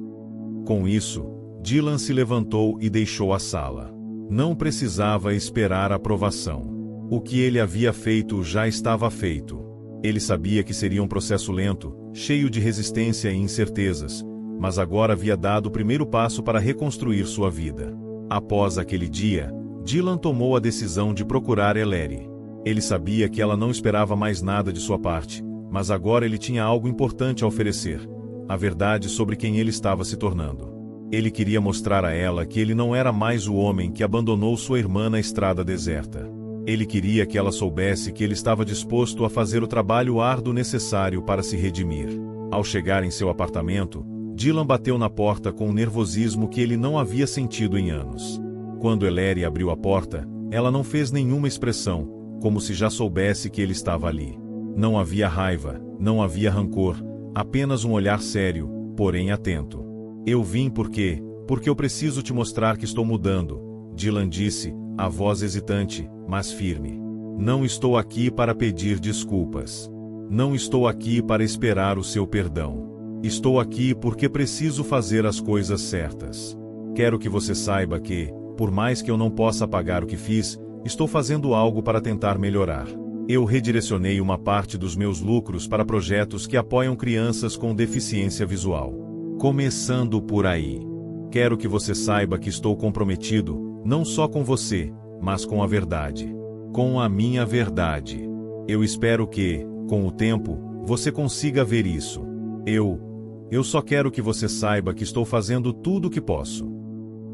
Com isso, Dylan se levantou e deixou a sala. Não precisava esperar aprovação. O que ele havia feito já estava feito. Ele sabia que seria um processo lento, cheio de resistência e incertezas, mas agora havia dado o primeiro passo para reconstruir sua vida. Após aquele dia, Dylan tomou a decisão de procurar Ellery. Ele sabia que ela não esperava mais nada de sua parte, mas agora ele tinha algo importante a oferecer, a verdade sobre quem ele estava se tornando. Ele queria mostrar a ela que ele não era mais o homem que abandonou sua irmã na estrada deserta. Ele queria que ela soubesse que ele estava disposto a fazer o trabalho árduo necessário para se redimir. Ao chegar em seu apartamento, Dylan bateu na porta com um nervosismo que ele não havia sentido em anos. Quando Ellery abriu a porta, ela não fez nenhuma expressão, como se já soubesse que ele estava ali. Não havia raiva, não havia rancor, apenas um olhar sério, porém atento. Eu vim porque eu preciso te mostrar que estou mudando, Dylan disse, a voz hesitante, mas firme. Não estou aqui para pedir desculpas. Não estou aqui para esperar o seu perdão. Estou aqui porque preciso fazer as coisas certas. Quero que você saiba que, por mais que eu não possa pagar o que fiz, estou fazendo algo para tentar melhorar. Eu redirecionei uma parte dos meus lucros para projetos que apoiam crianças com deficiência visual. Começando por aí. Quero que você saiba que estou comprometido, não só com você, mas com a verdade. Com a minha verdade. Eu espero que, com o tempo, você consiga ver isso. Eu só quero que você saiba que estou fazendo tudo o que posso.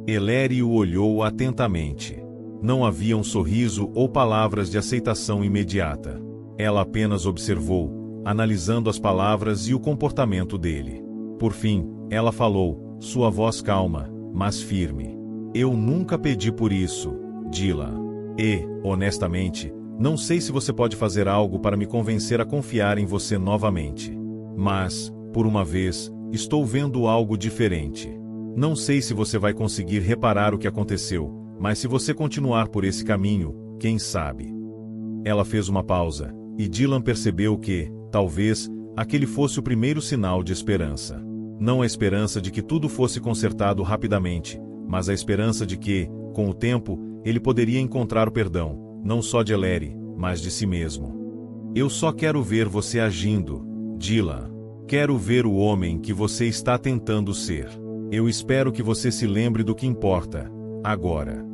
Ellery o olhou atentamente. Não havia um sorriso ou palavras de aceitação imediata. Ela apenas observou, analisando as palavras e o comportamento dele. Por fim, ela falou, sua voz calma, mas firme. Eu nunca pedi por isso, Dylan. E, honestamente, não sei se você pode fazer algo para me convencer a confiar em você novamente. Mas, por uma vez, estou vendo algo diferente. Não sei se você vai conseguir reparar o que aconteceu, mas se você continuar por esse caminho, quem sabe? Ela fez uma pausa, e Dylan percebeu que, talvez, aquele fosse o primeiro sinal de esperança. Não a esperança de que tudo fosse consertado rapidamente, mas a esperança de que, com o tempo, ele poderia encontrar o perdão, não só de Ellery, mas de si mesmo. Eu só quero ver você agindo, Dylan. Quero ver o homem que você está tentando ser. Eu espero que você se lembre do que importa, agora.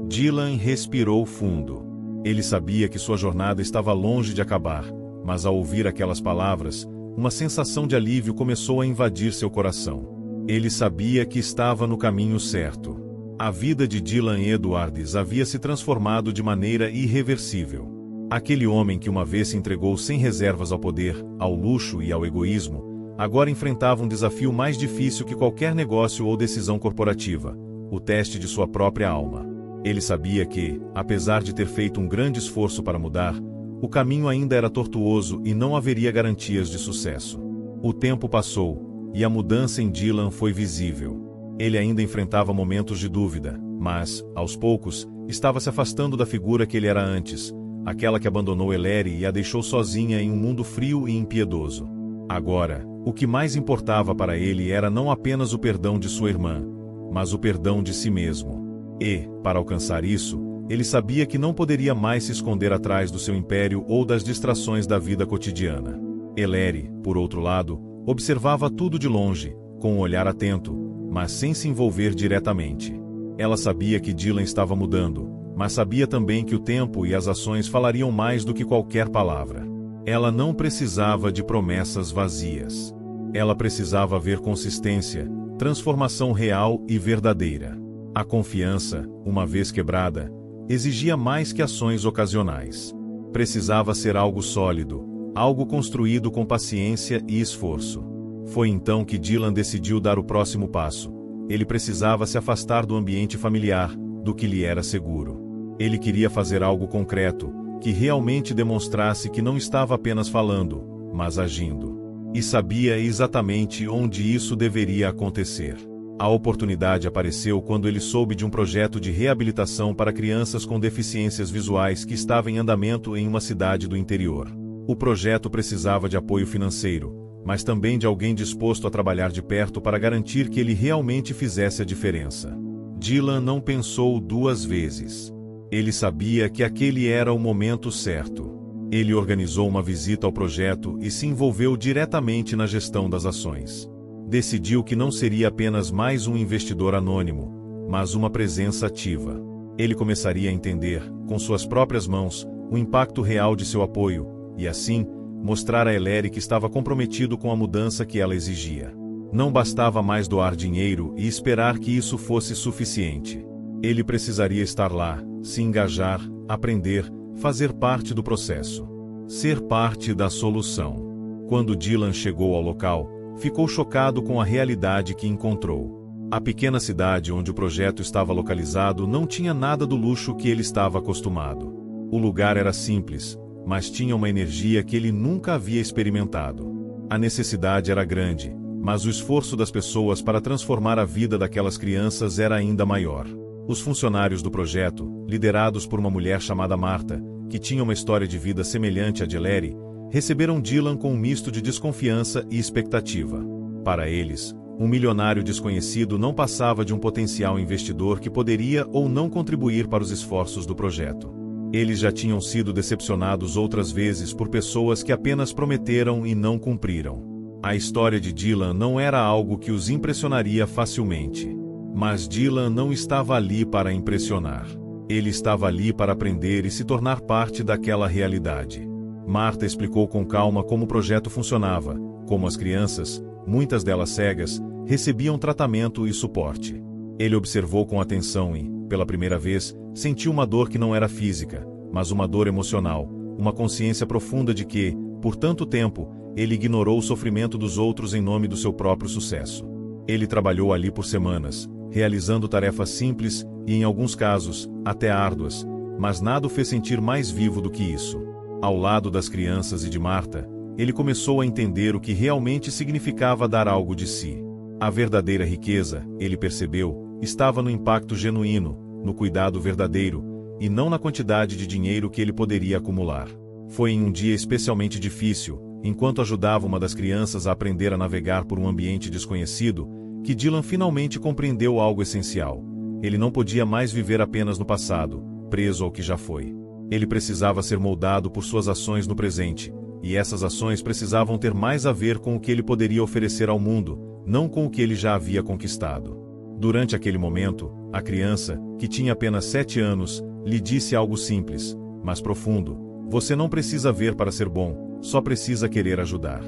Dylan respirou fundo. Ele sabia que sua jornada estava longe de acabar, mas ao ouvir aquelas palavras, uma sensação de alívio começou a invadir seu coração. Ele sabia que estava no caminho certo. A vida de Dylan Edwards havia se transformado de maneira irreversível. Aquele homem que uma vez se entregou sem reservas ao poder, ao luxo e ao egoísmo, agora enfrentava um desafio mais difícil que qualquer negócio ou decisão corporativa: o teste de sua própria alma. Ele sabia que, apesar de ter feito um grande esforço para mudar, o caminho ainda era tortuoso e não haveria garantias de sucesso. O tempo passou, e a mudança em Dylan foi visível. Ele ainda enfrentava momentos de dúvida, mas, aos poucos, estava se afastando da figura que ele era antes, aquela que abandonou Ellery e a deixou sozinha em um mundo frio e impiedoso. Agora, o que mais importava para ele era não apenas o perdão de sua irmã, mas o perdão de si mesmo. E, para alcançar isso, ele sabia que não poderia mais se esconder atrás do seu império ou das distrações da vida cotidiana. Ellery, por outro lado, observava tudo de longe, com um olhar atento, mas sem se envolver diretamente. Ela sabia que Dylan estava mudando, mas sabia também que o tempo e as ações falariam mais do que qualquer palavra. Ela não precisava de promessas vazias. Ela precisava ver consistência, transformação real e verdadeira. A confiança, uma vez quebrada, exigia mais que ações ocasionais. Precisava ser algo sólido, algo construído com paciência e esforço. Foi então que Dylan decidiu dar o próximo passo. Ele precisava se afastar do ambiente familiar, do que lhe era seguro. Ele queria fazer algo concreto, que realmente demonstrasse que não estava apenas falando, mas agindo. E sabia exatamente onde isso deveria acontecer. A oportunidade apareceu quando ele soube de um projeto de reabilitação para crianças com deficiências visuais que estava em andamento em uma cidade do interior. O projeto precisava de apoio financeiro, mas também de alguém disposto a trabalhar de perto para garantir que ele realmente fizesse a diferença. Dylan não pensou duas vezes. Ele sabia que aquele era o momento certo. Ele organizou uma visita ao projeto e se envolveu diretamente na gestão das ações. Decidiu que não seria apenas mais um investidor anônimo, mas uma presença ativa. Ele começaria a entender, com suas próprias mãos, o impacto real de seu apoio, e assim, mostrar a Ellery que estava comprometido com a mudança que ela exigia. Não bastava mais doar dinheiro e esperar que isso fosse suficiente. Ele precisaria estar lá, se engajar, aprender, fazer parte do processo. Ser parte da solução. Quando Dylan chegou ao local, ficou chocado com a realidade que encontrou. A pequena cidade onde o projeto estava localizado não tinha nada do luxo que ele estava acostumado. O lugar era simples, mas tinha uma energia que ele nunca havia experimentado. A necessidade era grande, mas o esforço das pessoas para transformar a vida daquelas crianças era ainda maior. Os funcionários do projeto, liderados por uma mulher chamada Marta, que tinha uma história de vida semelhante à de Ellery, receberam Dylan com um misto de desconfiança e expectativa. Para eles, um milionário desconhecido não passava de um potencial investidor que poderia ou não contribuir para os esforços do projeto. Eles já tinham sido decepcionados outras vezes por pessoas que apenas prometeram e não cumpriram. A história de Dylan não era algo que os impressionaria facilmente. Mas Dylan não estava ali para impressionar. Ele estava ali para aprender e se tornar parte daquela realidade. Marta explicou com calma como o projeto funcionava, como as crianças, muitas delas cegas, recebiam tratamento e suporte. Ele observou com atenção e, pela primeira vez, sentiu uma dor que não era física, mas uma dor emocional, uma consciência profunda de que, por tanto tempo, ele ignorou o sofrimento dos outros em nome do seu próprio sucesso. Ele trabalhou ali por semanas, realizando tarefas simples e, em alguns casos, até árduas, mas nada o fez sentir mais vivo do que isso. Ao lado das crianças e de Marta, ele começou a entender o que realmente significava dar algo de si. A verdadeira riqueza, ele percebeu, estava no impacto genuíno, no cuidado verdadeiro, e não na quantidade de dinheiro que ele poderia acumular. Foi em um dia especialmente difícil, enquanto ajudava uma das crianças a aprender a navegar por um ambiente desconhecido, que Dylan finalmente compreendeu algo essencial. Ele não podia mais viver apenas no passado, preso ao que já foi. Ele precisava ser moldado por suas ações no presente, e essas ações precisavam ter mais a ver com o que ele poderia oferecer ao mundo, não com o que ele já havia conquistado. Durante aquele momento, a criança, que tinha apenas 7 anos, lhe disse algo simples, mas profundo: "Você não precisa ver para ser bom, só precisa querer ajudar."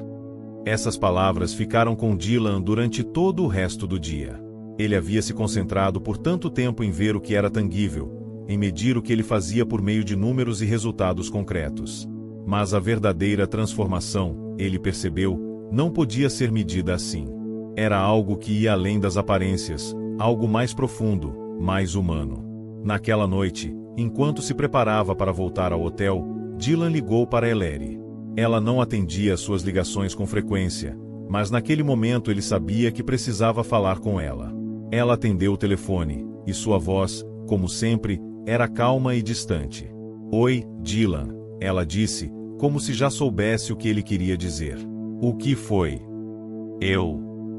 Essas palavras ficaram com Dylan durante todo o resto do dia. Ele havia se concentrado por tanto tempo em ver o que era tangível, em medir o que ele fazia por meio de números e resultados concretos. Mas a verdadeira transformação, ele percebeu, não podia ser medida assim. Era algo que ia além das aparências, algo mais profundo, mais humano. Naquela noite, enquanto se preparava para voltar ao hotel, Dylan ligou para Ellery. Ela não atendia suas ligações com frequência, mas naquele momento ele sabia que precisava falar com ela. Ela atendeu o telefone, e sua voz, como sempre, era calma e distante. "Oi, Dylan", ela disse, como se já soubesse o que ele queria dizer. "O que foi?"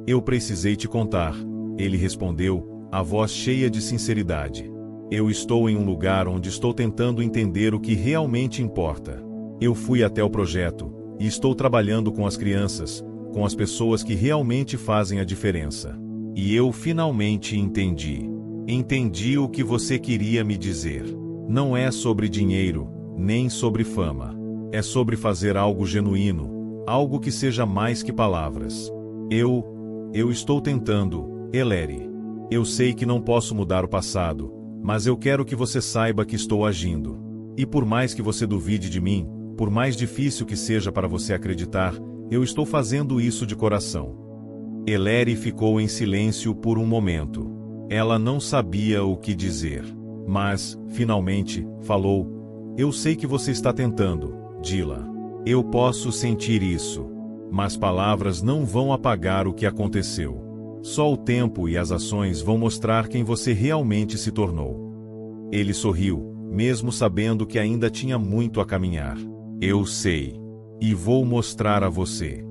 Eu precisei te contar", ele respondeu, a voz cheia de sinceridade. "Eu estou em um lugar onde estou tentando entender o que realmente importa. Eu fui até o projeto, e estou trabalhando com as crianças, com as pessoas que realmente fazem a diferença. E eu finalmente entendi. Entendi o que você queria me dizer. Não é sobre dinheiro, nem sobre fama. É sobre fazer algo genuíno, algo que seja mais que palavras. Eu estou tentando, Ellery. Eu sei que não posso mudar o passado, mas eu quero que você saiba que estou agindo. E por mais que você duvide de mim, por mais difícil que seja para você acreditar, eu estou fazendo isso de coração." Ellery ficou em silêncio por um momento. Ela não sabia o que dizer. Mas, finalmente, falou: "Eu sei que você está tentando, Dylan. Eu posso sentir isso. Mas palavras não vão apagar o que aconteceu. Só o tempo e as ações vão mostrar quem você realmente se tornou." Ele sorriu, mesmo sabendo que ainda tinha muito a caminhar. "Eu sei. E vou mostrar a você."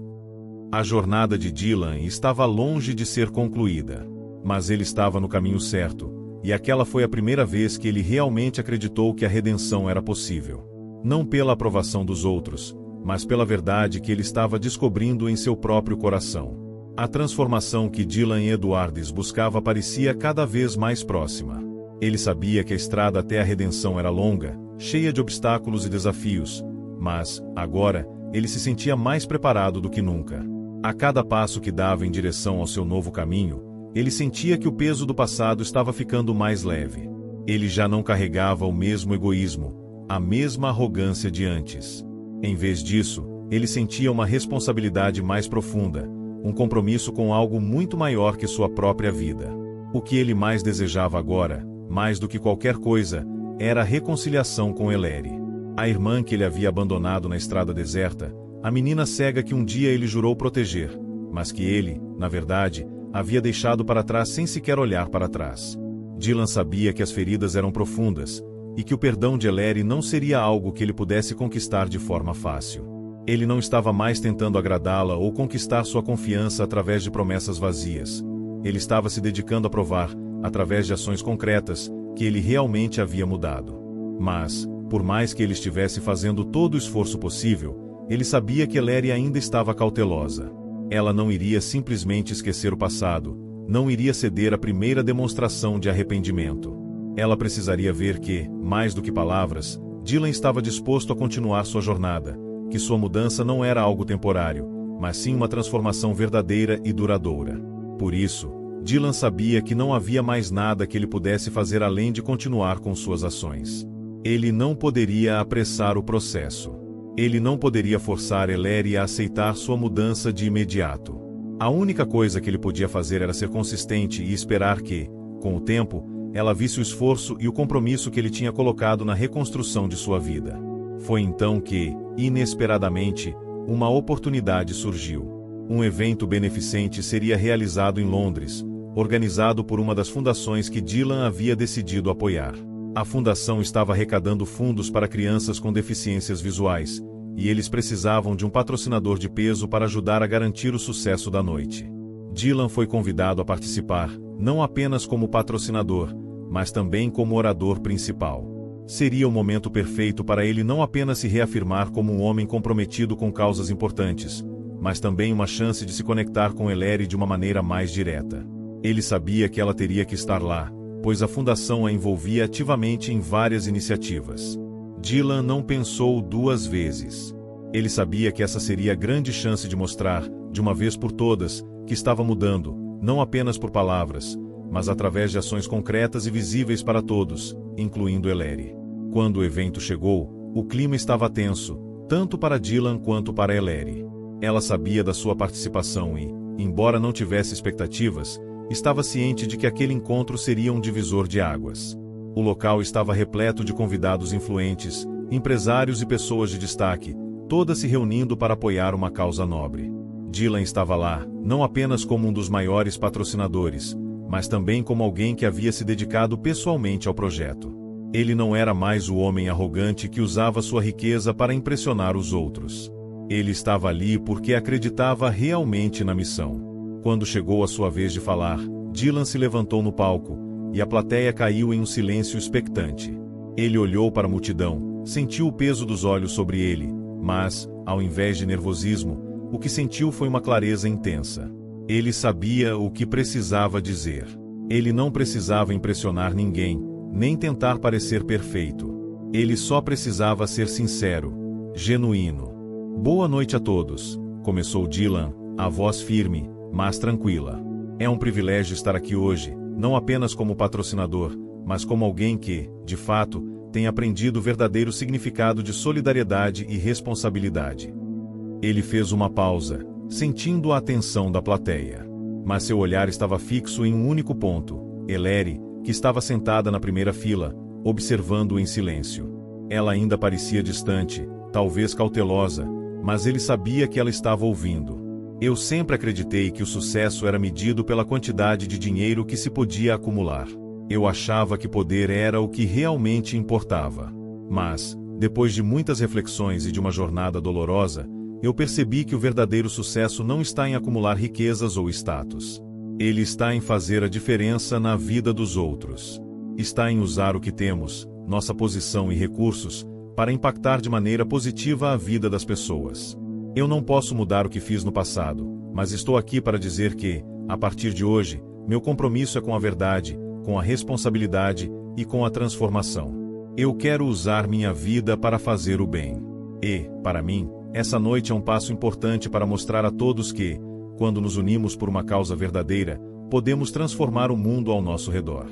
A jornada de Dylan estava longe de ser concluída. Mas ele estava no caminho certo, e aquela foi a primeira vez que ele realmente acreditou que a redenção era possível. Não pela aprovação dos outros, mas pela verdade que ele estava descobrindo em seu próprio coração. A transformação que Dylan Edwards buscava parecia cada vez mais próxima. Ele sabia que a estrada até a redenção era longa, cheia de obstáculos e desafios, mas, agora, ele se sentia mais preparado do que nunca. A cada passo que dava em direção ao seu novo caminho, ele sentia que o peso do passado estava ficando mais leve. Ele já não carregava o mesmo egoísmo, a mesma arrogância de antes. Em vez disso, ele sentia uma responsabilidade mais profunda, um compromisso com algo muito maior que sua própria vida. O que ele mais desejava agora, mais do que qualquer coisa, era a reconciliação com Ellery. A irmã que ele havia abandonado na estrada deserta, a menina cega que um dia ele jurou proteger, mas que ele, na verdade, havia deixado para trás sem sequer olhar para trás. Dylan sabia que as feridas eram profundas, e que o perdão de Ellery não seria algo que ele pudesse conquistar de forma fácil. Ele não estava mais tentando agradá-la ou conquistar sua confiança através de promessas vazias. Ele estava se dedicando a provar, através de ações concretas, que ele realmente havia mudado. Mas, por mais que ele estivesse fazendo todo o esforço possível, ele sabia que Ellery ainda estava cautelosa. Ela não iria simplesmente esquecer o passado, não iria ceder à primeira demonstração de arrependimento. Ela precisaria ver que, mais do que palavras, Dylan estava disposto a continuar sua jornada, que sua mudança não era algo temporário, mas sim uma transformação verdadeira e duradoura. Por isso, Dylan sabia que não havia mais nada que ele pudesse fazer além de continuar com suas ações. Ele não poderia apressar o processo. Ele não poderia forçar Ellery a aceitar sua mudança de imediato. A única coisa que ele podia fazer era ser consistente e esperar que, Com o tempo, ela visse o esforço e o compromisso que ele tinha colocado na reconstrução de sua vida. Foi então que, inesperadamente, uma oportunidade surgiu. Um evento beneficente seria realizado em Londres, organizado por uma das fundações que Dylan havia decidido apoiar. A fundação estava arrecadando fundos para crianças com deficiências visuais, e eles precisavam de um patrocinador de peso para ajudar a garantir o sucesso da noite. Dylan foi convidado a participar, não apenas como patrocinador, mas também como orador principal. Seria o momento perfeito para ele não apenas se reafirmar como um homem comprometido com causas importantes, mas também uma chance de se conectar com Ellery de uma maneira mais direta. Ele sabia que ela teria que estar lá, pois a fundação a envolvia ativamente em várias iniciativas. Dylan não pensou duas vezes. Ele sabia que essa seria a grande chance de mostrar, de uma vez por todas, que estava mudando, não apenas por palavras, mas através de ações concretas e visíveis para todos, incluindo Ellery. Quando o evento chegou, o clima estava tenso, tanto para Dylan quanto para Ellery. Ela sabia da sua participação e, embora não tivesse expectativas, estava ciente de que aquele encontro seria um divisor de águas. O local estava repleto de convidados influentes, empresários e pessoas de destaque, todas se reunindo para apoiar uma causa nobre. Dylan estava lá, não apenas como um dos maiores patrocinadores, mas também como alguém que havia se dedicado pessoalmente ao projeto. Ele não era mais o homem arrogante que usava sua riqueza para impressionar os outros. Ele estava ali porque acreditava realmente na missão. Quando chegou a sua vez de falar, Dylan se levantou no palco, e a plateia caiu em um silêncio expectante. Ele olhou para a multidão, sentiu o peso dos olhos sobre ele, mas, ao invés de nervosismo, o que sentiu foi uma clareza intensa. Ele sabia o que precisava dizer. Ele não precisava impressionar ninguém, nem tentar parecer perfeito. Ele só precisava ser sincero, genuíno. Boa noite a todos, começou Dylan, a voz firme, mas tranquila. É um privilégio estar aqui hoje, não apenas como patrocinador, mas como alguém que, de fato, tem aprendido o verdadeiro significado de solidariedade e responsabilidade. Ele fez uma pausa, sentindo a atenção da plateia. Mas seu olhar estava fixo em um único ponto, Ellery, que estava sentada na primeira fila, observando-o em silêncio. Ela ainda parecia distante, talvez cautelosa, mas ele sabia que ela estava ouvindo. Eu sempre acreditei que o sucesso era medido pela quantidade de dinheiro que se podia acumular. Eu achava que poder era o que realmente importava. Mas, depois de muitas reflexões e de uma jornada dolorosa, eu percebi que o verdadeiro sucesso não está em acumular riquezas ou status. Ele está em fazer a diferença na vida dos outros. Está em usar o que temos, nossa posição e recursos, para impactar de maneira positiva a vida das pessoas. Eu não posso mudar o que fiz no passado, mas estou aqui para dizer que, a partir de hoje, meu compromisso é com a verdade, com a responsabilidade e com a transformação. Eu quero usar minha vida para fazer o bem. E, para mim, essa noite é um passo importante para mostrar a todos que, quando nos unimos por uma causa verdadeira, podemos transformar o mundo ao nosso redor.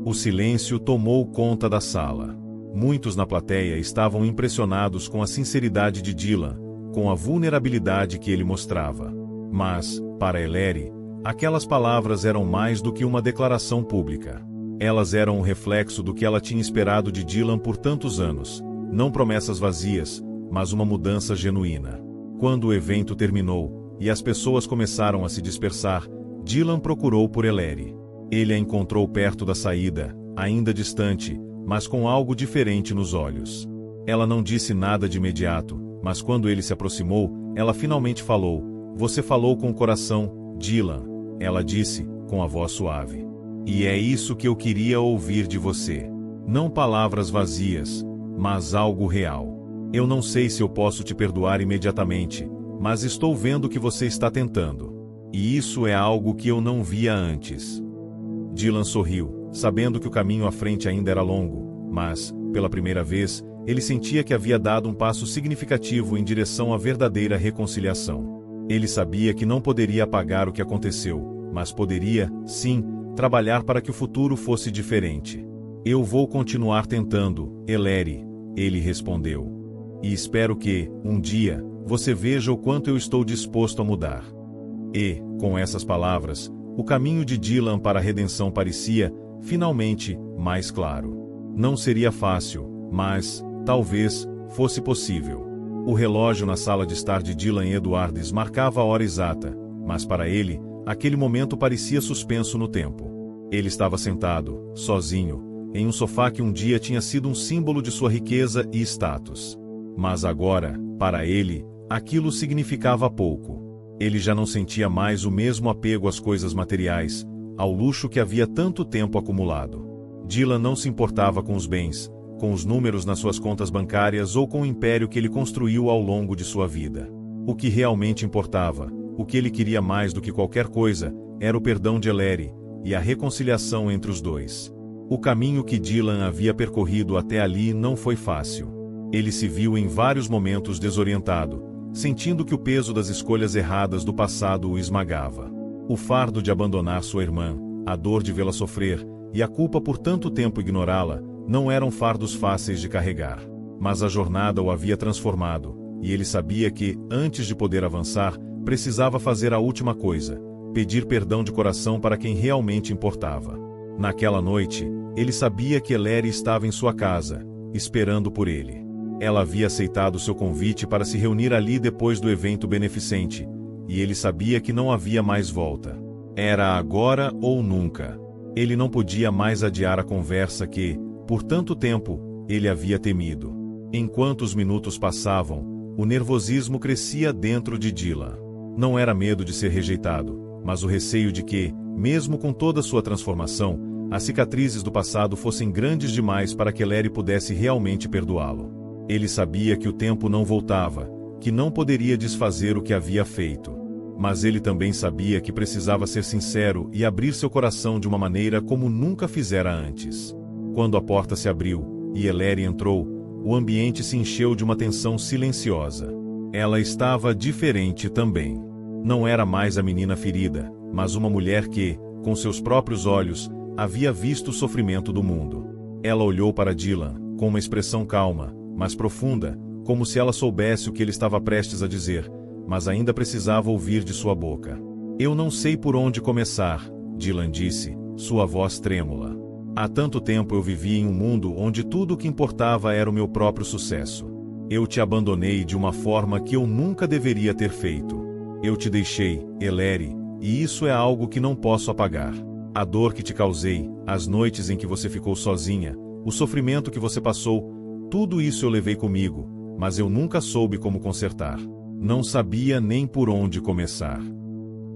O silêncio tomou conta da sala. Muitos na plateia estavam impressionados com a sinceridade de Dylan, com a vulnerabilidade que ele mostrava. Mas, para Ellery, aquelas palavras eram mais do que uma declaração pública. Elas eram um reflexo do que ela tinha esperado de Dylan por tantos anos, não promessas vazias, mas uma mudança genuína. Quando o evento terminou, e as pessoas começaram a se dispersar, Dylan procurou por Ellery. Ele a encontrou perto da saída, ainda distante, mas com algo diferente nos olhos. Ela não disse nada de imediato, mas quando ele se aproximou, ela finalmente falou: "Você falou com o coração, Dylan", ela disse, com a voz suave. "E é isso que eu queria ouvir de você. Não palavras vazias, mas algo real. Eu não sei se eu posso te perdoar imediatamente, mas estou vendo que você está tentando. E isso é algo que eu não via antes." Dylan sorriu, sabendo que o caminho à frente ainda era longo, mas, pela primeira vez, ele sentia que havia dado um passo significativo em direção à verdadeira reconciliação. Ele sabia que não poderia apagar o que aconteceu, mas poderia, sim, trabalhar para que o futuro fosse diferente. "Eu vou continuar tentando, Ellery", ele respondeu. "E espero que, um dia, você veja o quanto eu estou disposto a mudar." E, com essas palavras, o caminho de Dylan para a redenção parecia, finalmente, mais claro. Não seria fácil, mas, talvez, fosse possível. O relógio na sala de estar de Dylan Edwards marcava a hora exata, mas para ele, aquele momento parecia suspenso no tempo. Ele estava sentado, sozinho, em um sofá que um dia tinha sido um símbolo de sua riqueza e status. Mas agora, para ele, aquilo significava pouco. Ele já não sentia mais o mesmo apego às coisas materiais, ao luxo que havia tanto tempo acumulado. Dylan não se importava com os bens, com os números nas suas contas bancárias ou com o império que ele construiu ao longo de sua vida. O que realmente importava, o que ele queria mais do que qualquer coisa, era o perdão de Ellery e a reconciliação entre os dois. O caminho que Dylan havia percorrido até ali não foi fácil. Ele se viu em vários momentos desorientado, sentindo que o peso das escolhas erradas do passado o esmagava. O fardo de abandonar sua irmã, a dor de vê-la sofrer, e a culpa por tanto tempo ignorá-la, não eram fardos fáceis de carregar. Mas a jornada o havia transformado, e ele sabia que, antes de poder avançar, precisava fazer a última coisa: pedir perdão de coração para quem realmente importava. Naquela noite, ele sabia que Ellery estava em sua casa, esperando por ele. Ela havia aceitado seu convite para se reunir ali depois do evento beneficente, e ele sabia que não havia mais volta. Era agora ou nunca. Ele não podia mais adiar a conversa que, por tanto tempo, ele havia temido. Enquanto os minutos passavam, o nervosismo crescia dentro de Dylan. Não era medo de ser rejeitado, mas o receio de que, mesmo com toda sua transformação, as cicatrizes do passado fossem grandes demais para que Ellery pudesse realmente perdoá-lo. Ele sabia que o tempo não voltava, que não poderia desfazer o que havia feito. Mas ele também sabia que precisava ser sincero e abrir seu coração de uma maneira como nunca fizera antes. Quando a porta se abriu, e Ellery entrou, o ambiente se encheu de uma tensão silenciosa. Ela estava diferente também. Não era mais a menina ferida, mas uma mulher que, com seus próprios olhos, havia visto o sofrimento do mundo. Ela olhou para Dylan, com uma expressão calma, mas profunda, como se ela soubesse o que ele estava prestes a dizer, mas ainda precisava ouvir de sua boca. Eu não sei por onde começar, Dylan disse, sua voz trêmula. Há tanto tempo eu vivi em um mundo onde tudo o que importava era o meu próprio sucesso. Eu te abandonei de uma forma que eu nunca deveria ter feito. Eu te deixei, Ellery, e isso é algo que não posso apagar. A dor que te causei, as noites em que você ficou sozinha, o sofrimento que você passou, tudo isso eu levei comigo, mas eu nunca soube como consertar. Não sabia nem por onde começar.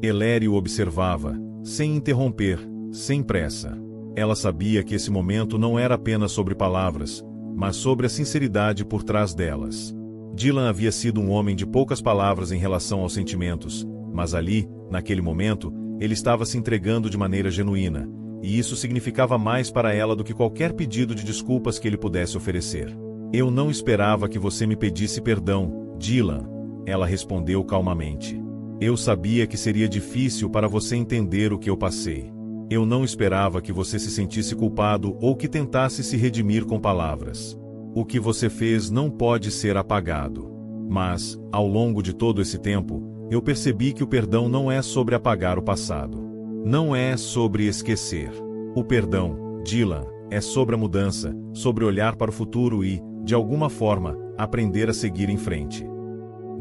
Ellery o observava, sem interromper, sem pressa. Ela sabia que esse momento não era apenas sobre palavras, mas sobre a sinceridade por trás delas. Dylan havia sido um homem de poucas palavras em relação aos sentimentos, mas ali, naquele momento, ele estava se entregando de maneira genuína, e isso significava mais para ela do que qualquer pedido de desculpas que ele pudesse oferecer. Eu não esperava que você me pedisse perdão, Dylan, ela respondeu calmamente. Eu sabia que seria difícil para você entender o que eu passei. Eu não esperava que você se sentisse culpado ou que tentasse se redimir com palavras. O que você fez não pode ser apagado. Mas, ao longo de todo esse tempo, eu percebi que o perdão não é sobre apagar o passado. Não é sobre esquecer. O perdão, Dylan, é sobre a mudança, sobre olhar para o futuro e, de alguma forma, aprender a seguir em frente.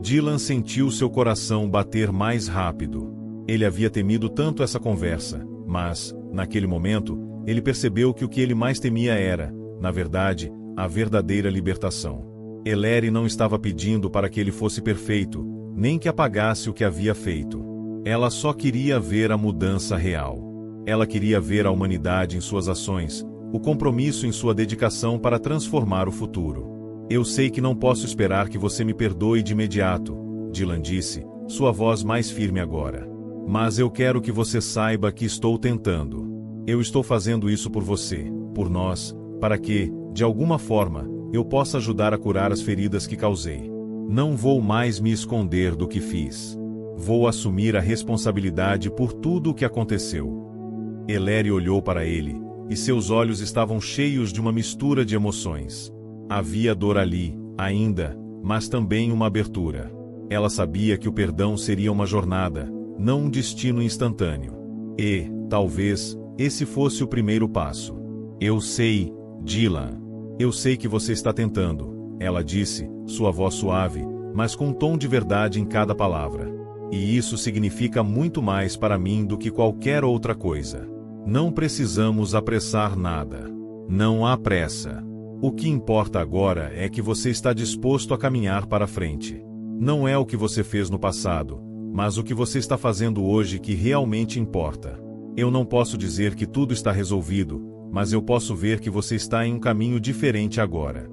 Dylan sentiu seu coração bater mais rápido. Ele havia temido tanto essa conversa, mas, naquele momento, ele percebeu que o que ele mais temia era, na verdade, a verdadeira libertação. Ellery não estava pedindo para que ele fosse perfeito, nem que apagasse o que havia feito. Ela só queria ver a mudança real. Ela queria ver a humanidade em suas ações, o compromisso em sua dedicação para transformar o futuro. Eu sei que não posso esperar que você me perdoe de imediato, Dylan disse, sua voz mais firme agora. Mas eu quero que você saiba que estou tentando. Eu estou fazendo isso por você, por nós, para que, de alguma forma, eu possa ajudar a curar as feridas que causei. Não vou mais me esconder do que fiz. Vou assumir a responsabilidade por tudo o que aconteceu. Ellery olhou para ele, e seus olhos estavam cheios de uma mistura de emoções. Havia dor ali, ainda, mas também uma abertura. Ela sabia que o perdão seria uma jornada, não um destino instantâneo. E, talvez, esse fosse o primeiro passo. Eu sei, Dylan. Eu sei que você está tentando, ela disse, sua voz suave, mas com um tom de verdade em cada palavra. E isso significa muito mais para mim do que qualquer outra coisa. Não precisamos apressar nada. Não há pressa. O que importa agora é que você está disposto a caminhar para frente. Não é o que você fez no passado, mas o que você está fazendo hoje que realmente importa. Eu não posso dizer que tudo está resolvido, mas eu posso ver que você está em um caminho diferente agora.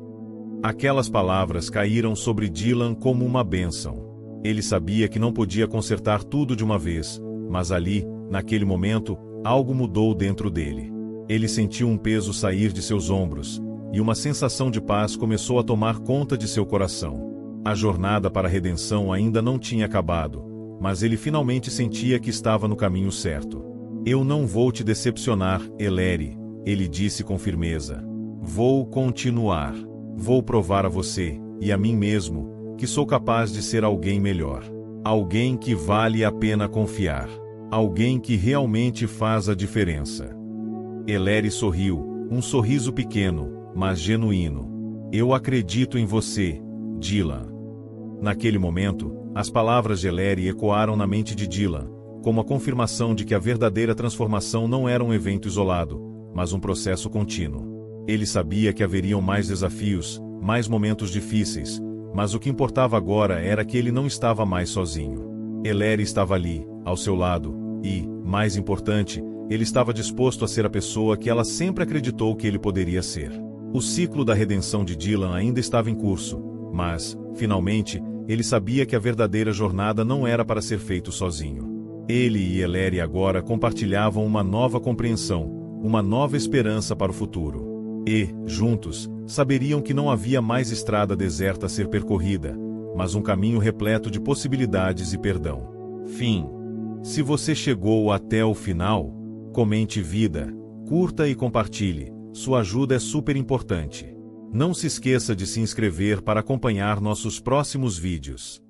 Aquelas palavras caíram sobre Dylan como uma bênção. Ele sabia que não podia consertar tudo de uma vez, mas ali, naquele momento, algo mudou dentro dele. Ele sentiu um peso sair de seus ombros, e uma sensação de paz começou a tomar conta de seu coração. A jornada para a redenção ainda não tinha acabado, mas ele finalmente sentia que estava no caminho certo. Eu não vou te decepcionar, Ellery, ele disse com firmeza. Vou continuar. Vou provar a você, e a mim mesmo, que sou capaz de ser alguém melhor. Alguém que vale a pena confiar. Alguém que realmente faz a diferença. Ellery sorriu, um sorriso pequeno, mas genuíno. Eu acredito em você, Dylan. Naquele momento, as palavras de Ellery ecoaram na mente de Dylan, como a confirmação de que a verdadeira transformação não era um evento isolado, mas um processo contínuo. Ele sabia que haveriam mais desafios, mais momentos difíceis, mas o que importava agora era que ele não estava mais sozinho. Ellery estava ali, ao seu lado, e, mais importante, ele estava disposto a ser a pessoa que ela sempre acreditou que ele poderia ser. O ciclo da redenção de Dylan ainda estava em curso, mas, finalmente, ele sabia que a verdadeira jornada não era para ser feito sozinho. Ele e Ellery agora compartilhavam uma nova compreensão, uma nova esperança para o futuro. E, juntos, saberiam que não havia mais estrada deserta a ser percorrida, mas um caminho repleto de possibilidades e perdão. Fim. Se você chegou até o final, comente vida, curta e compartilhe, sua ajuda é super importante. Não se esqueça de se inscrever para acompanhar nossos próximos vídeos.